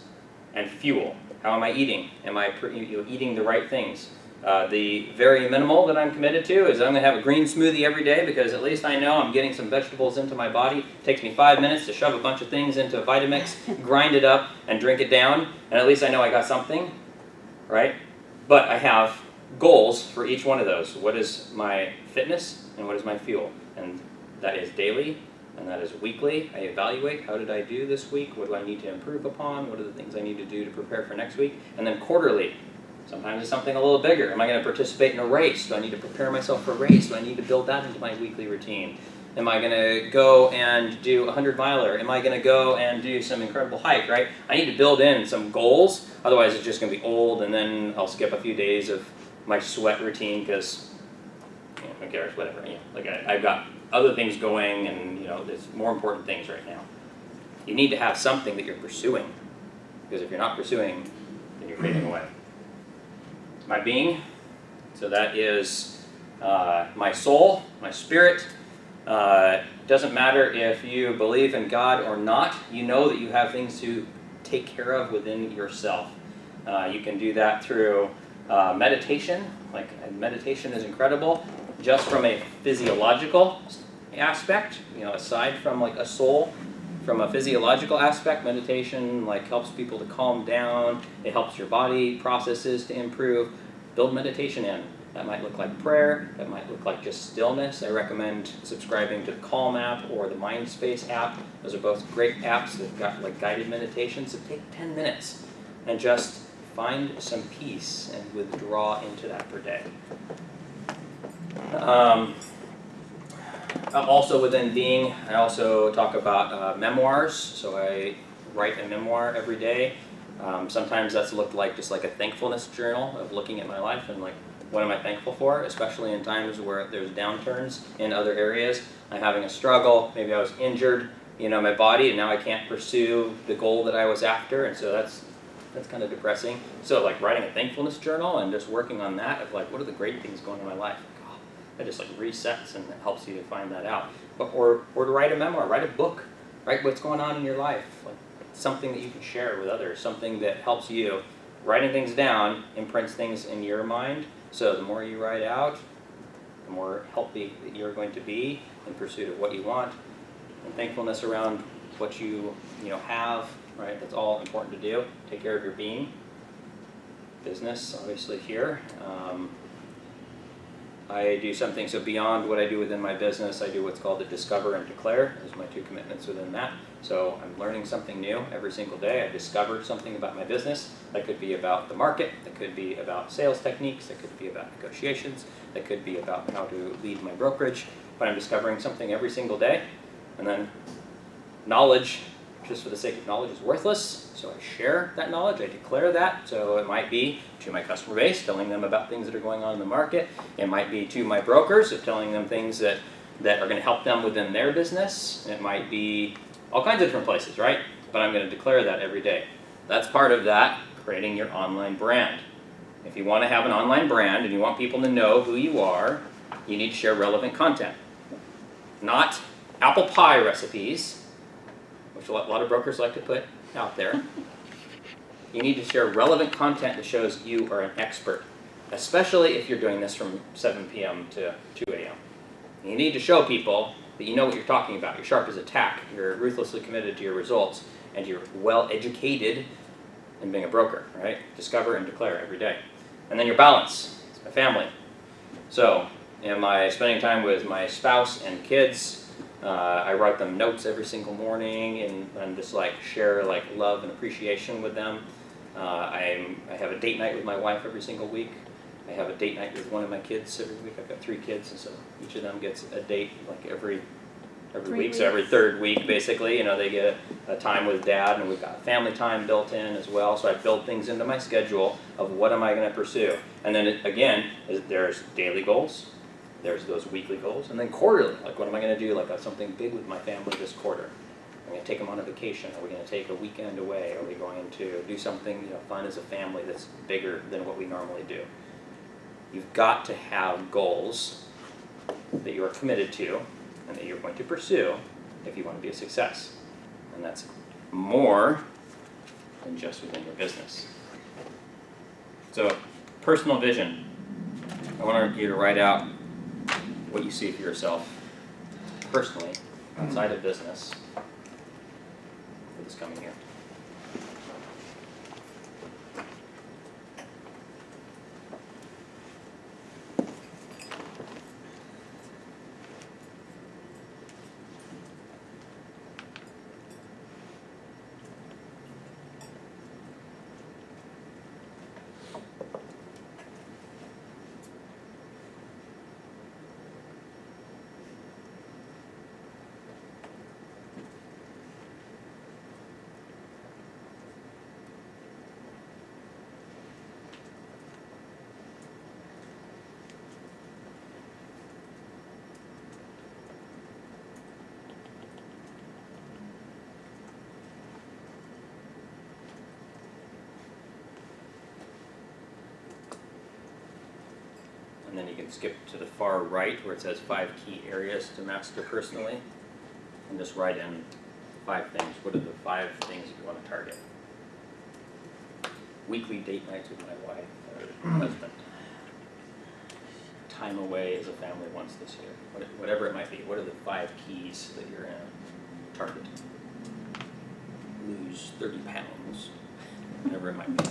and fuel. How am I eating? Am I eating the right things? The very minimal that I'm committed to is I'm going to have a green smoothie every day, because at least I know I'm getting some vegetables into my body. It takes me 5 minutes to shove a bunch of things into a Vitamix, grind it up, and drink it down, and at least I know I got something, right? But I have goals for each one of those. What is my fitness and what is my fuel? And that is daily, and that is weekly. I evaluate, how did I do this week? What do I need to improve upon? What are the things I need to do to prepare for next week? And then quarterly. Sometimes it's something a little bigger. Am I going to participate in a race? Do I need to prepare myself for a race? Do I need to build that into my weekly routine? Am I going to go and do a 100-miler? Am I going to go and do some incredible hike, right? I need to build in some goals. Otherwise, it's just going to be old, and then I'll skip a few days of my sweat routine because, who cares, whatever. I've got other things going, and there's more important things right now. You need to have something that you're pursuing, because if you're not pursuing, then you're fading away. My being, so that is my soul, my spirit. Doesn't matter if you believe in God or not, you know that you have things to take care of within yourself. You can do that through meditation. Meditation is incredible, just from a physiological aspect, aside from a soul. From a physiological aspect, meditation helps people to calm down. It helps your body processes to improve. Build meditation in. That might look like prayer. That might look like just stillness. I recommend subscribing to the Calm app or the Mindspace app. Those are both great apps that got guided meditations. So take 10 minutes and just find some peace and withdraw into that per day. Also within being, I also talk about memoirs. So I write a memoir every day. Sometimes that's looked like just a thankfulness journal of looking at my life and what am I thankful for, especially in times where there's downturns in other areas. I'm having a struggle, maybe I was injured, my body, and now I can't pursue the goal that I was after, and so that's kind of depressing. So writing a thankfulness journal and just working on that of what are the great things going on in my life. That just resets and helps you to find that out. Or to write a memoir, write a book, write what's going on in your life, something that you can share with others, something that helps you. Writing things down imprints things in your mind, so the more you write out, the more healthy that you're going to be in pursuit of what you want, and thankfulness around what you have, right? That's all important to do. Take care of your being. business, obviously here. I do something, so beyond what I do within my business, I do what's called a discover and declare. Those are my two commitments within that. So I'm learning something new every single day. I discover something about my business. That could be about the market, that could be about sales techniques, that could be about negotiations, that could be about how to lead my brokerage. But I'm discovering something every single day. And then knowledge, just for the sake of knowledge, is worthless. So I share that knowledge, I declare that. So it might be to my customer base, telling them about things that are going on in the market. It might be to my brokers, of telling them things that are going to help them within their business. It might be all kinds of different places, right? But I'm going to declare that every day. That's part of that, creating your online brand. If you want to have an online brand and you want people to know who you are, you need to share relevant content. Not apple pie recipes, which a lot of brokers like to put out there. You need to share relevant content that shows you are an expert, especially if you're doing this from 7 p.m. to 2 a.m. You need to show people that you know what you're talking about. You're sharp as a tack, you're ruthlessly committed to your results, and you're well educated in being a broker, right? Discover and declare every day. And then your balance, it's my family. So, am I spending time with my spouse and kids? I write them notes every single morning and just like share like love and appreciation with them. I have a date night with my wife every single week. I have a date night with one of my kids every week. I've got 3 kids, and so each of them gets a date like every week. So every 3rd week, basically, you know, they get a time with dad, and we've got family time built in as well. So I build things into my schedule of what am I going to pursue. And then again, there's daily goals. There's those weekly goals, and then quarterly, like what am I going to do, like something big with my family this quarter? Are we going to take them on a vacation? Are we going to take a weekend away? Are we going to do something fun as a family that's bigger than what we normally do? You've got to have goals that you are committed to and that you're going to pursue if you want to be a success. And that's more than just within your business. So, personal vision. I want you to write out what you see for yourself personally, outside of business, for this coming year. And then you can skip to the far right where it says 5 key areas to master personally, and just write in 5 things. What are the 5 things you want to target? Weekly date nights with my wife or husband. Time away as a family once this year. Whatever it might be. What are the 5 keys that you're going to target? Lose 30 pounds. Whatever it might be.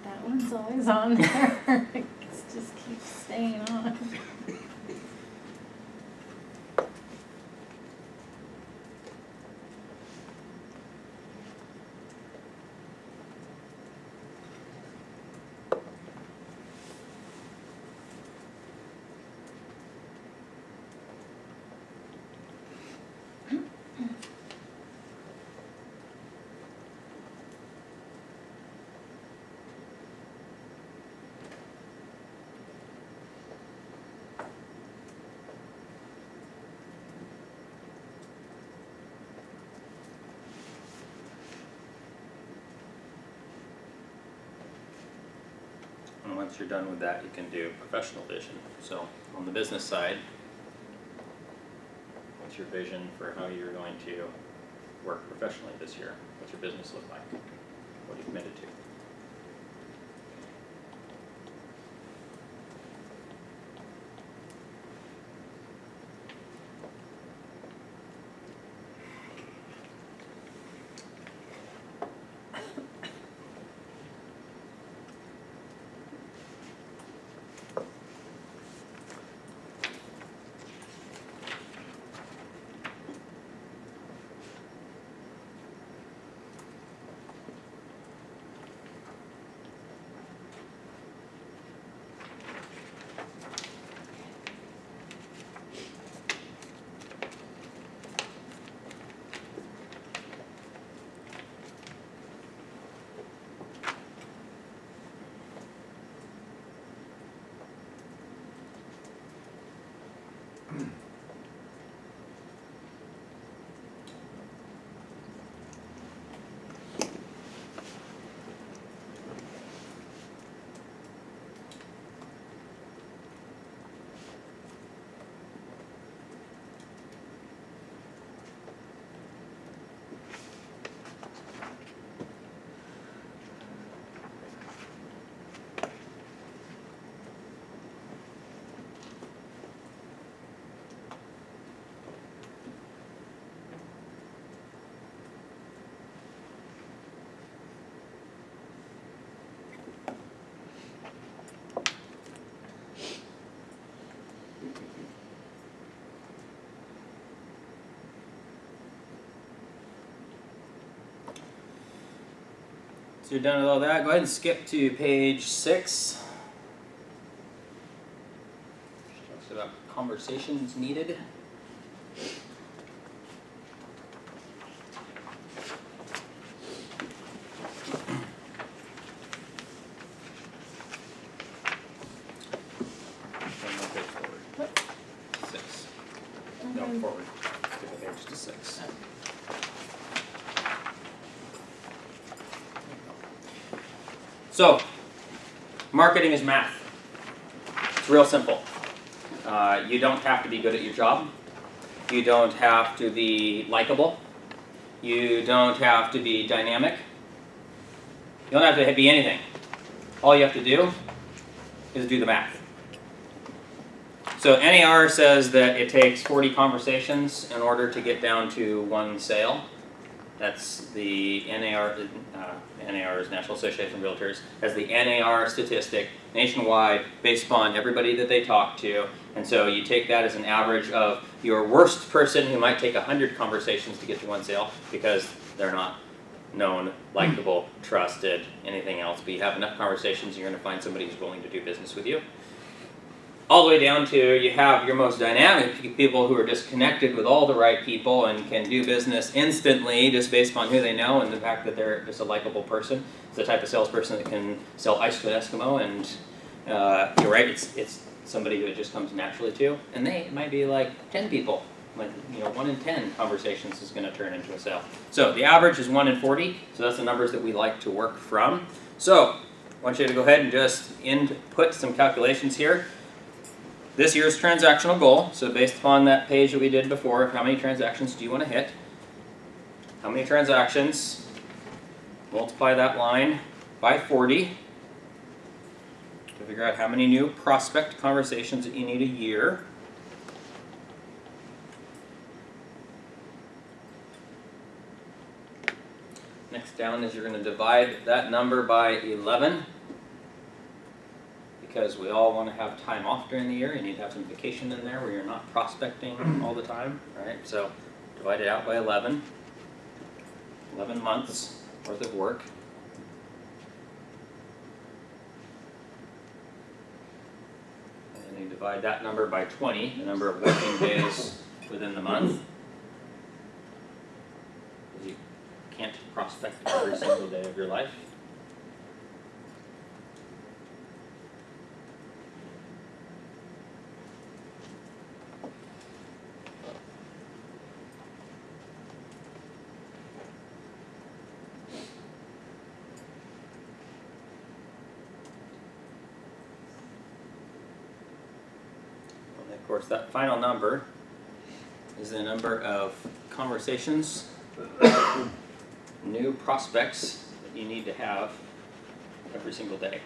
That one's always on there. It just keeps staying on. And once you're done with that, you can do professional vision. So on the business side, what's your vision for how you're going to work professionally this year? What's your business look like? What are you committed to? So you're done with all that. Go ahead and skip to page 6. Talks about conversations needed. What? 6. No, forward. Skip a page to 6. So, marketing is math. It's real simple. You don't have to be good at your job. You don't have to be likable. You don't have to be dynamic. You don't have to be anything. All you have to do is do the math. So NAR says that it takes 40 conversations in order to get down to one sale. That's the NAR, NAR is National Association of Realtors, has the NAR statistic nationwide based upon everybody that they talk to. And so you take that as an average of your worst person who might take 100 conversations to get to one sale because they're not known, likable, trusted, anything else. But you have enough conversations, you're going to find somebody who's willing to do business with you. All the way down to you have your most dynamic people who are just connected with all the right people and can do business instantly just based upon who they know and the fact that they're just a likable person. It's the type of salesperson that can sell ice to an Eskimo, and you're right, it's somebody who it just comes naturally to. And they might be like 10 people. Like, 1 in 10 conversations is going to turn into a sale. So the average is 1 in 40, so that's the numbers that we like to work from. So I want you to go ahead and just input some calculations here. This year's transactional goal, so based upon that page that we did before, how many transactions do you want to hit? How many transactions? Multiply that line by 40 to figure out how many new prospect conversations that you need a year. Next down is you're going to divide that number by 11. Because we all want to have time off during the year. You need to have some vacation in there where you're not prospecting all the time, right? So divide it out by 11. 11 months worth of work. And then you divide that number by 20, the number of working days within the month. Because you can't prospect every single day of your life. Of course, that final number is the number of conversations, new prospects that you need to have every single day.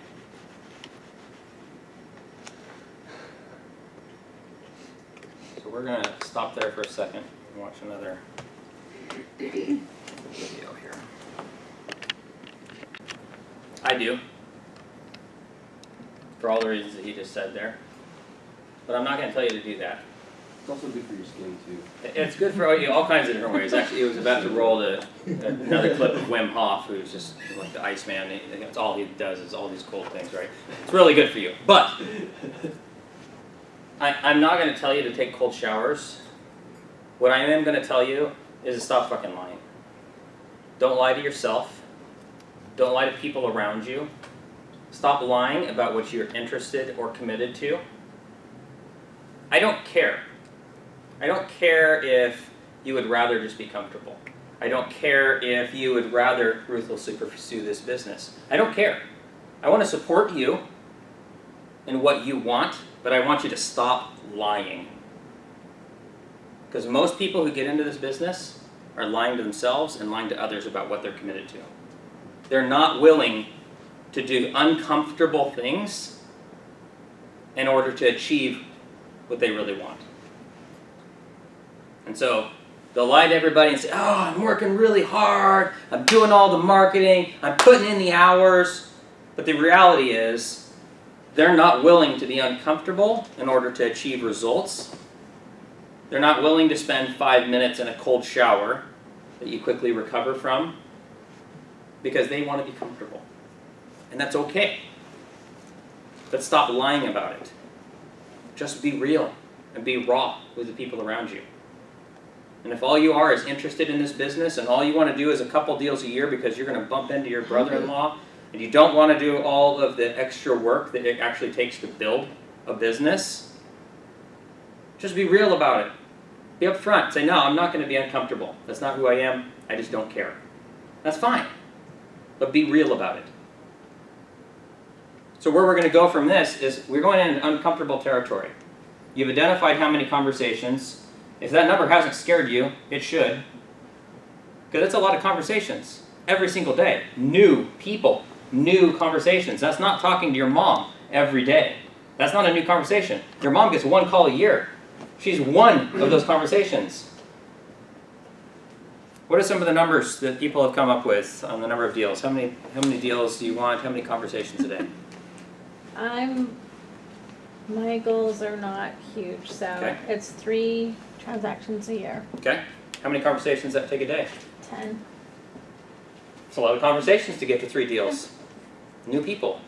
So we're going to stop there for a second and watch another video here. I do, for all the reasons that he just said there. But I'm not going to tell you to do that. It's also good for your skin too. It's good for all kinds of different ways. Actually, it was about to roll another clip of Wim Hof, who's just like the Iceman. That's all he does is all these cold things, right? It's really good for you. But I'm not going to tell you to take cold showers. What I am going to tell you is to stop fucking lying. Don't lie to yourself. Don't lie to people around you. Stop lying about what you're interested or committed to. I don't care. I don't care if you would rather just be comfortable. I don't care if you would rather ruthlessly pursue this business. I don't care. I want to support you in what you want, but I want you to stop lying. Because most people who get into this business are lying to themselves and lying to others about what they're committed to. They're not willing to do uncomfortable things in order to achieve what they really want. And so they'll lie to everybody and say, oh, I'm working really hard, I'm doing all the marketing, I'm putting in the hours. But the reality is they're not willing to be uncomfortable in order to achieve results. They're not willing to spend 5 minutes in a cold shower that you quickly recover from. because they want to be comfortable. And that's okay. But stop lying about it. Just be real and be raw with the people around you. And if all you are is interested in this business and all you want to do is a couple deals a year because you're going to bump into your brother-in-law and you don't want to do all of the extra work that it actually takes to build a business, just be real about it. Be upfront. Say, no, I'm not going to be uncomfortable. That's not who I am. I just don't care. That's fine. But be real about it. So where we're going to go from this is we're going into uncomfortable territory. You've identified how many conversations. If that number hasn't scared you, it should. Because it's a lot of conversations every single day. New people, new conversations. That's not talking to your mom every day. That's not a new conversation. Your mom gets one call a year. She's one of those conversations. What are some of the numbers that people have come up with on the number of deals? How many deals do you want? How many conversations a day? My goals are not huge, so Okay. it's 3 transactions a year, Okay. How many conversations does that take a day? 10. It's a lot of conversations to get to 3 deals. New people.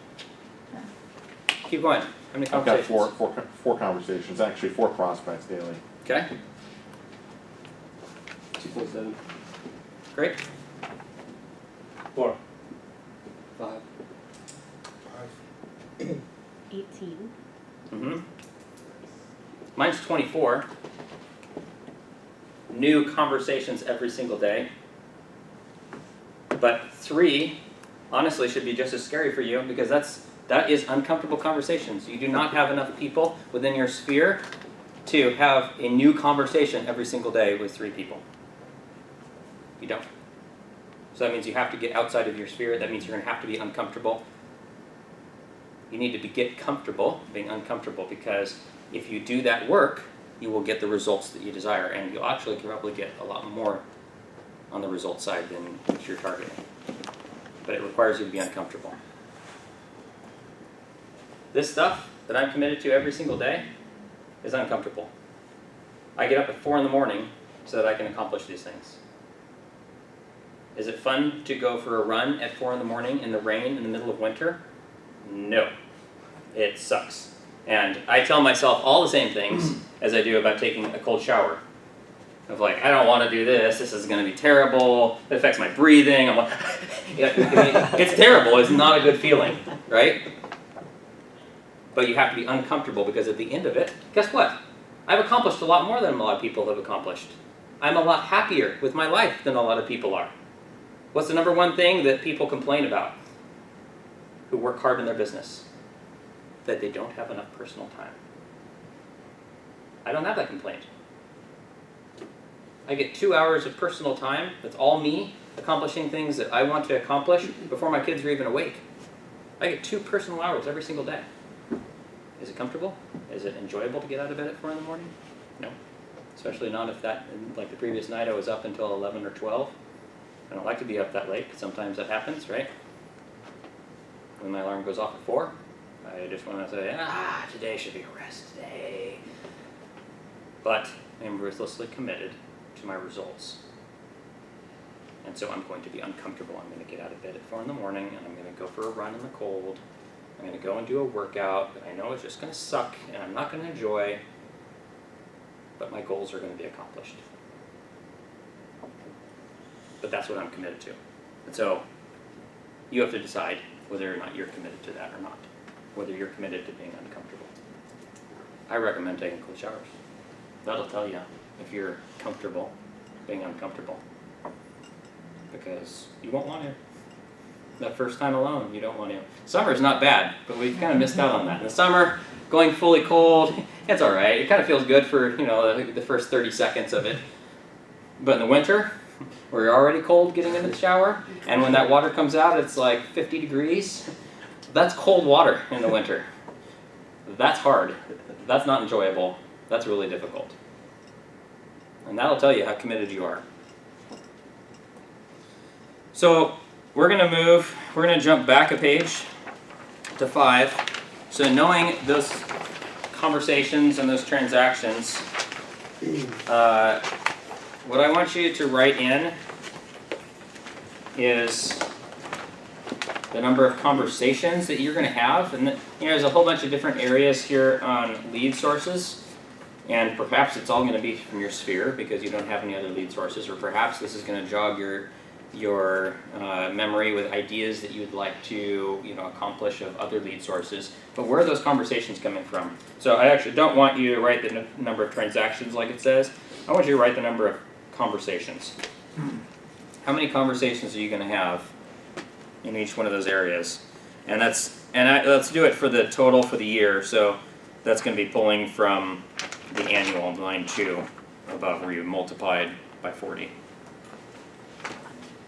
Keep going. How many I've got conversations? four conversations, actually 4 prospects daily. Okay. 2.7, Great. 4, 5. 18. Mm-hmm. Mine's 24. New conversations every single day. But 3, honestly, should be just as scary for you because that is uncomfortable conversations. You do not have enough people within your sphere to have a new conversation every single day with 3 people. You don't. So that means you have to get outside of your sphere. That means you're going to have to be uncomfortable. You need to get comfortable being uncomfortable because if you do that work, you will get the results that you desire, and you'll actually probably get a lot more on the results side than what you're targeting. But it requires you to be uncomfortable. This stuff that I'm committed to every single day is uncomfortable. I get up at 4 in the morning so that I can accomplish these things. Is it fun to go for a run at 4 in the morning in the rain in the middle of winter? No. It sucks. And I tell myself all the same things as I do about taking a cold shower. Of like, I don't want to do this, this is going to be terrible, it affects my breathing. I'm like, it's terrible, it's not a good feeling, right? But you have to be uncomfortable because at the end of it, guess what? I've accomplished a lot more than a lot of people have accomplished. I'm a lot happier with my life than a lot of people are. What's the number one thing that people complain about who work hard in their business? That they don't have enough personal time. I don't have that complaint. I get 2 hours of personal time, that's all me, accomplishing things that I want to accomplish before my kids are even awake. I get 2 personal hours every single day. Is it comfortable? Is it enjoyable to get out of bed at 4 in the morning? No. Especially not if that, like the previous night I was up until 11 or 12. I don't like to be up that late, but sometimes that happens, right? When my alarm goes off at 4, I just want to say, today should be a rest day. But I'm ruthlessly committed to my results. And so I'm going to be uncomfortable. I'm going to get out of bed at 4 in the morning and I'm going to go for a run in the cold. I'm going to go and do a workout that I know is just going to suck and I'm not going to enjoy, but my goals are going to be accomplished. But that's what I'm committed to. And so you have to decide whether or not you're committed to that or not, whether you're committed to being uncomfortable. I recommend taking cold showers. That'll tell you if you're comfortable being uncomfortable, because you won't want to. That first time alone, you don't want to. Summer's not bad, but we've kind of missed out on that. In the summer, going fully cold, it's all right. It kind of feels good for, the first 30 seconds of it. But in the winter, where you're already cold getting into the shower, and when that water comes out, it's like 50 degrees. That's cold water in the winter. That's hard. That's not enjoyable. That's really difficult. And that'll tell you how committed you are. So we're going to jump back a page to 5. So knowing those conversations and those transactions, what I want you to write in is the number of conversations that you're going to have, and there's a whole bunch of different areas here on lead sources, and perhaps it's all going to be from your sphere because you don't have any other lead sources, or perhaps this is going to jog your memory with ideas that you'd like to accomplish of other lead sources. But where are those conversations coming from? So I actually don't want you to write the number of transactions like it says. I want you to write the number of conversations. How many conversations are you going to have in each one of those areas? And let's do it for the total for the year. So that's going to be pulling from the annual, line 2 above, where you multiplied by 40.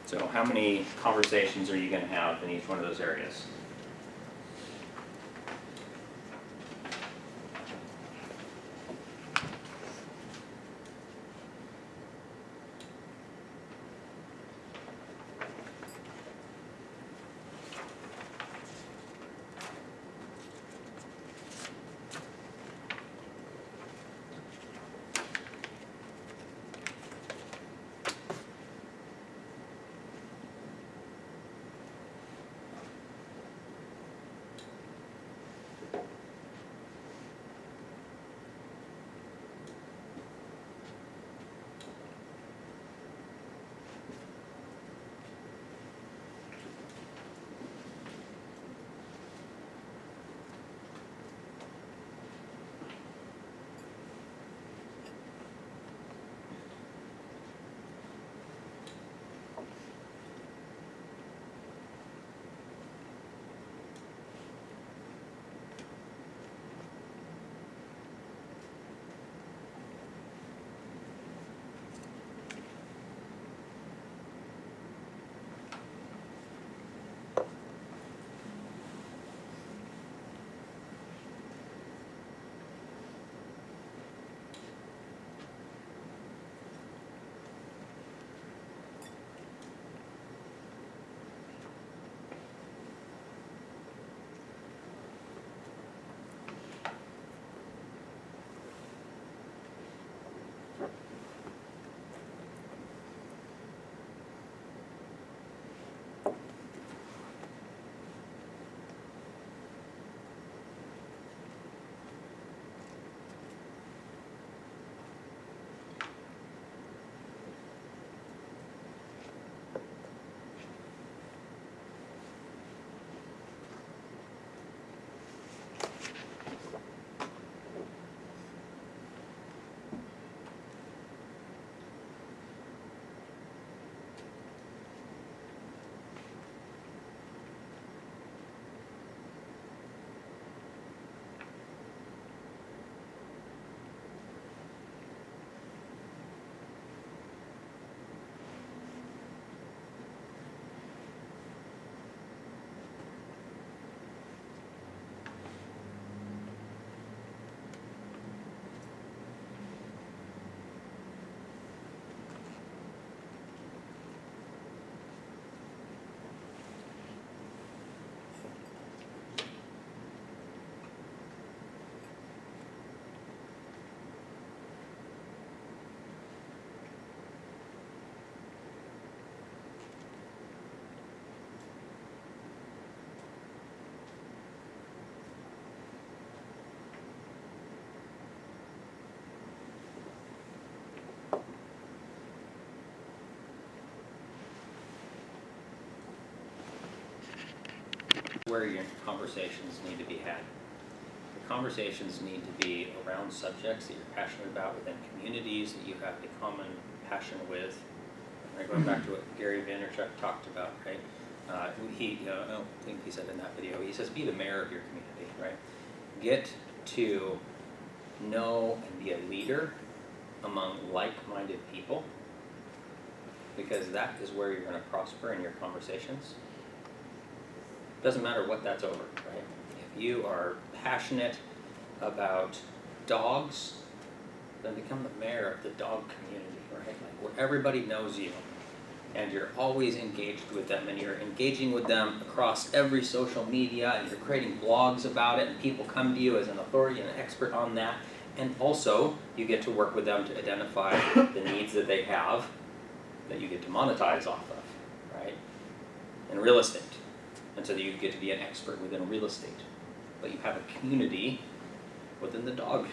So how many conversations are you going to have in each one of those areas? Where your conversations need to be had. The conversations need to be around subjects that you're passionate about within communities that you have a common passion with. Right, going back to what Gary Vaynerchuk talked about, right? I don't think he said in that video, he says be the mayor of your community, right? Get to know and be a leader among like-minded people, because that is where you're going to prosper in your conversations. Doesn't matter what that's over, right? If you are passionate about dogs, then become the mayor of the dog community, right? Like where everybody knows you and you're always engaged with them and you're engaging with them across every social media and you're creating blogs about it and people come to you as an authority and an expert on that. And also, you get to work with them to identify the needs that they have that you get to monetize off of, right? In real estate, and so that you get to be an expert within real estate. But you have a community within the dog,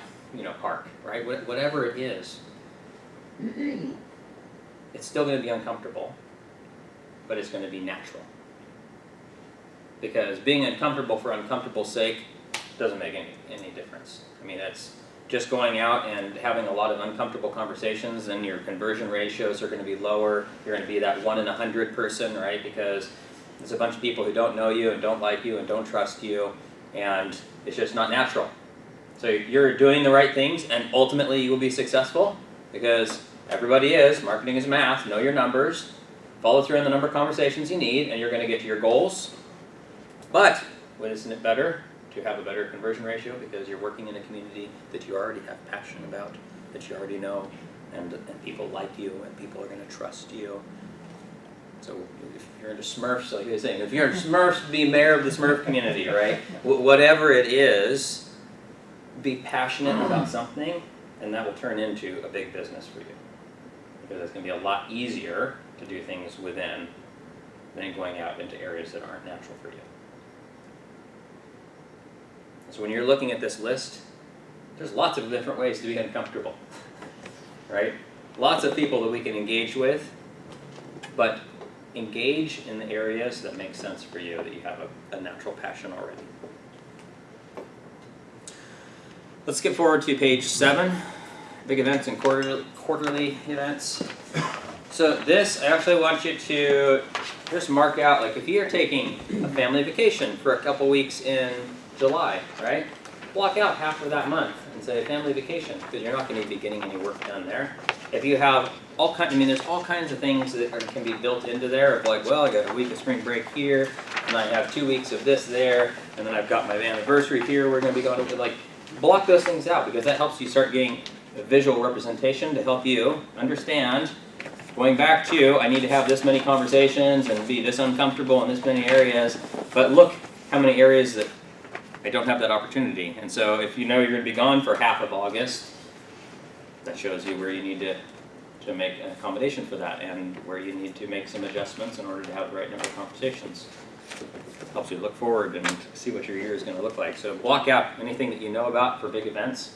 park, right? Whatever it is, it's still going to be uncomfortable, but it's going to be natural. Because being uncomfortable for uncomfortable's sake doesn't make any difference. I mean, that's just going out and having a lot of uncomfortable conversations, and your conversion ratios are going to be lower. You're going to be that 1 in 100 person, right? Because there's a bunch of people who don't know you and don't like you and don't trust you, and it's just not natural. So you're doing the right things, and ultimately you will be successful, because everybody is. Marketing is math. Know your numbers. Follow through on the number of conversations you need, and you're going to get to your goals. But isn't it better to have a better conversion ratio, because you're working in a community that you already have passion about, that you already know, and people like you, and people are going to trust you. So if you're into Smurfs, like I was saying, if you're into Smurfs, be mayor of the Smurf community, right? Whatever it is, be passionate about something, and that will turn into a big business for you. Because it's going to be a lot easier to do things within than going out into areas that aren't natural for you. So when you're looking at this list, there's lots of different ways to be uncomfortable, right? Lots of people that we can engage with, but engage in the areas that make sense for you, that you have a natural passion already. Let's skip forward to page 7, big events and quarterly events. So this, I actually want you to just mark out, like if you're taking a family vacation for a couple weeks in July, right? Block out half of that month and say family vacation, because you're not going to be getting any work done there. If you have there's all kinds of things that can be built into there of like, well, I got a week of spring break here, and I have 2 weeks of this there, and then I've got my anniversary here, we're going to be going to, like, block those things out, because that helps you start getting a visual representation to help you understand, going back to, I need to have this many conversations and be this uncomfortable in this many areas, but look how many areas that I don't have that opportunity. And so if you know you're going to be gone for half of August, that shows you where you need to make an accommodation for that, and where you need to make some adjustments in order to have the right number of conversations. Helps you look forward and see what your year is going to look like. So block out anything that you know about for big events.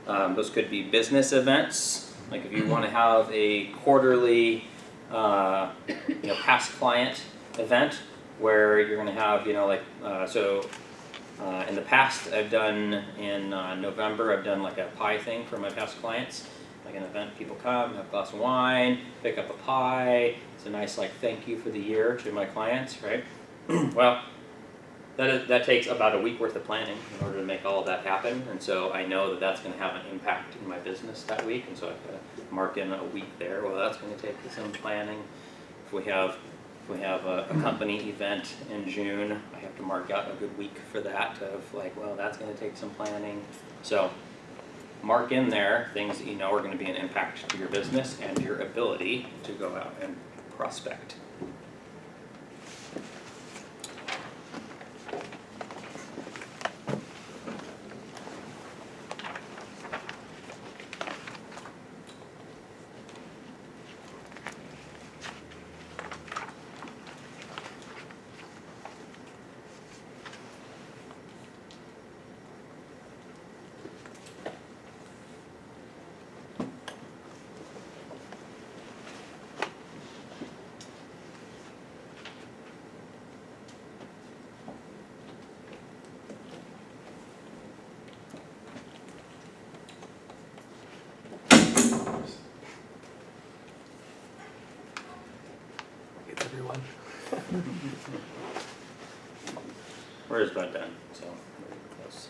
Those could be business events, like if you want to have a quarterly past client event where you're going to have, in the past, I've done in November, I've done like a pie thing for my past clients, like an event. People come, have a glass of wine, pick up a pie. It's a nice thank you for the year to my clients, right? Well, that takes about a week worth of planning in order to make all of that happen, and so I know that that's going to have an impact in my business that week, and so I've got to mark in a week there. Well, that's going to take some planning. If we have a company event in June, I have to mark out a good week for that of that's going to take some planning. So mark in there things that you know are going to be an impact to your business and your ability to go out and prospect. Everyone. We're just about done, so we're close.